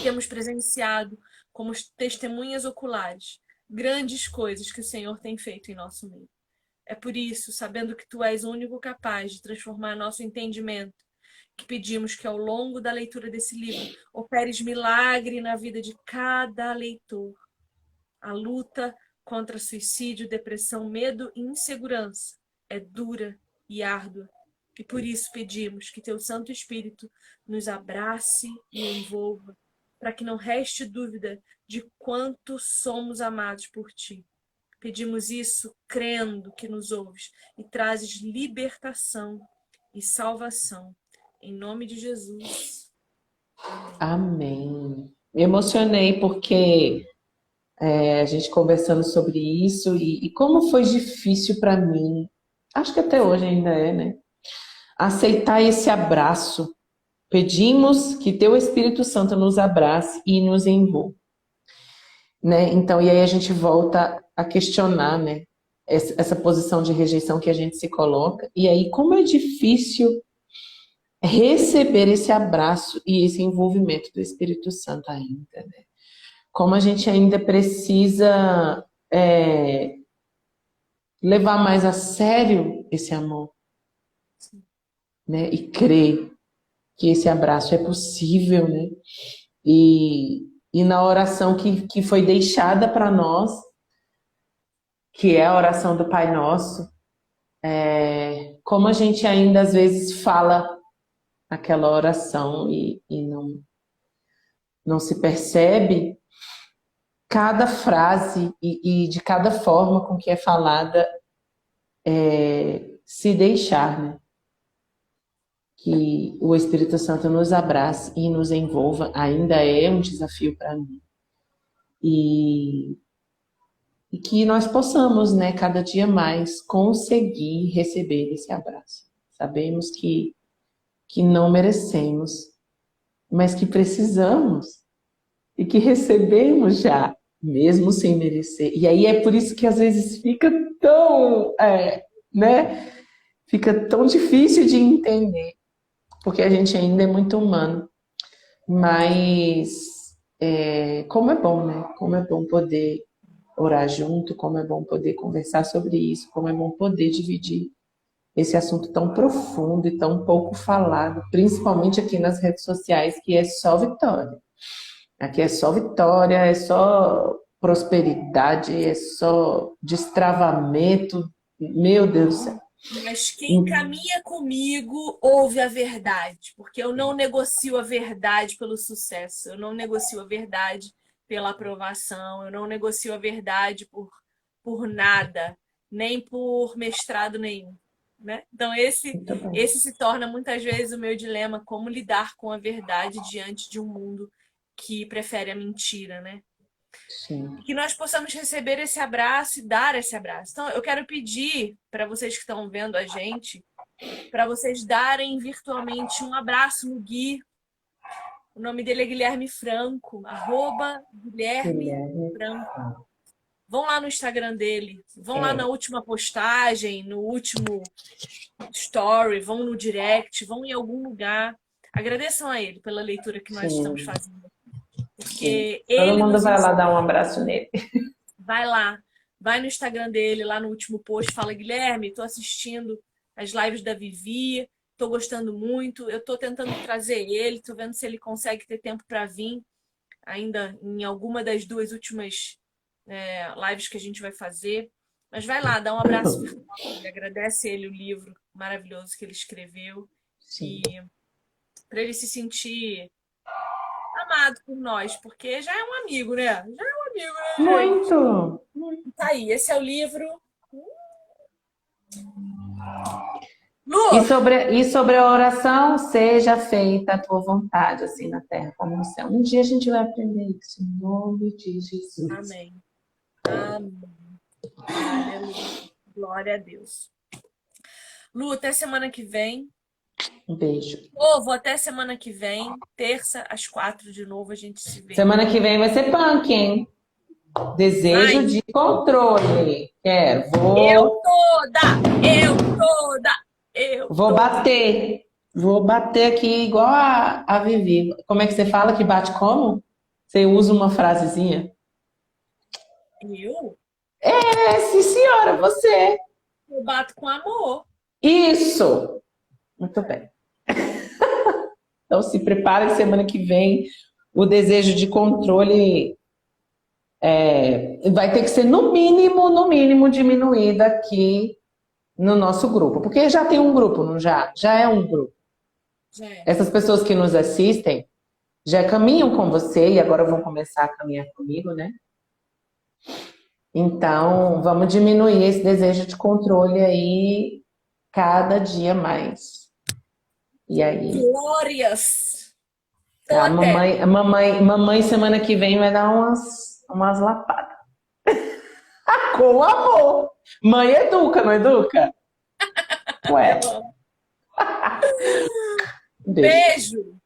A: Temos presenciado, como testemunhas oculares, grandes coisas que o Senhor tem feito em nosso meio. É por isso, sabendo que tu és o único capaz de transformar nosso entendimento, que pedimos que ao longo da leitura desse livro operes milagre na vida de cada leitor. A luta contra suicídio, depressão, medo e insegurança é dura e árdua. E por isso pedimos que teu Santo Espírito nos abrace e envolva, para que não reste dúvida de quanto somos amados por ti. Pedimos isso crendo que nos ouves e trazes libertação e salvação. Em nome de Jesus. Amém.
B: Amém. Me emocionei porque a gente conversando sobre isso e como foi difícil para mim, acho que até hoje ainda é, né? Aceitar esse abraço. Pedimos que teu Espírito Santo nos abrace e nos envolva, né? Então, e aí a gente volta a questionar, né? Essa posição de rejeição que a gente se coloca. E aí, como é difícil receber esse abraço e esse envolvimento do Espírito Santo ainda, né? Como a gente ainda precisa levar mais a sério esse amor, né? E crer que esse abraço é possível, né? E na oração que foi deixada para nós, que é a oração do Pai Nosso, como a gente ainda às vezes fala aquela oração e não se percebe cada frase e de cada forma com que é falada, se deixar, né? que o Espírito Santo nos abrace e nos envolva, ainda é um desafio para mim. E que nós possamos, né, cada dia mais conseguir receber esse abraço. Sabemos que não merecemos, mas que precisamos e que recebemos já, mesmo sem merecer. E aí é por isso que às vezes fica tão, né, fica tão difícil de entender, porque a gente ainda é muito humano. Mas como é bom, né? Como é bom poder orar junto, como é bom poder conversar sobre isso, como é bom poder dividir esse assunto tão profundo e tão pouco falado, principalmente aqui nas redes sociais, que é só vitória. Aqui é só vitória, é só prosperidade, é só destravamento. Meu Deus do céu.
A: Mas quem caminha comigo ouve a verdade, porque eu não negocio a verdade pelo sucesso, eu não negocio a verdade pela aprovação, eu não negocio a verdade por nada, nem por mestrado nenhum, né? Então esse se torna muitas vezes o meu dilema, como lidar com a verdade diante de um mundo que prefere a mentira, né?
B: Sim.
A: Que nós possamos receber esse abraço e dar esse abraço. Então, eu quero pedir para vocês que estão vendo a gente, para vocês darem virtualmente um abraço no Gui. O nome dele é Guilherme Franco, @Guilherme Franco. Vão lá no Instagram dele, vão lá na última postagem, no último story, vão no direct, vão em algum lugar. Agradeçam a ele pela leitura que nós estamos fazendo. Porque
B: todo mundo vai lá dar um abraço nele.
A: Vai lá, vai no Instagram dele, lá no último post, fala: Guilherme, tô assistindo as lives da Vivi, tô gostando muito, eu tô tentando trazer ele, tô vendo se ele consegue ter tempo para vir ainda em alguma das duas últimas lives que a gente vai fazer. Mas vai lá, dá um abraço virtual, agradece ele o livro maravilhoso que ele escreveu.
B: Sim.
A: E para ele se sentir amado por nós, porque já é um amigo, né? Já é um amigo, né, gente?
B: Muito!
A: Tá aí, esse é o livro. Lu!
B: E sobre a oração, seja feita a tua vontade, assim na terra como no céu. Um dia a gente vai aprender isso, em nome de Jesus.
A: Amém. Amém. Aleluia. Glória a Deus. Lu, até semana que vem.
B: Um beijo.
A: Vou até semana que vem, terça, às 4 de novo, a gente se vê.
B: Semana que vem vai ser punk, hein? Desejo de controle. Quero.
A: Eu toda.
B: Vou bater. Vou bater aqui igual a Vivi. Como é que você fala que bate como? Você usa uma frasezinha?
A: Eu?
B: Sim, senhora, você.
A: Eu bato com amor.
B: Isso! Muito bem. Então se prepare, semana que vem o desejo de controle vai ter que ser no mínimo diminuído aqui no nosso grupo. Porque já tem um grupo, não já? Já é um grupo. Essas pessoas que nos assistem já caminham com você e agora vão começar a caminhar comigo, né? Então, vamos diminuir esse desejo de controle aí cada dia mais. E aí?
A: Glórias!
B: A mamãe semana que vem vai dar umas lapadas. Com amor. Mãe educa, não educa? Ué.
A: Beijo!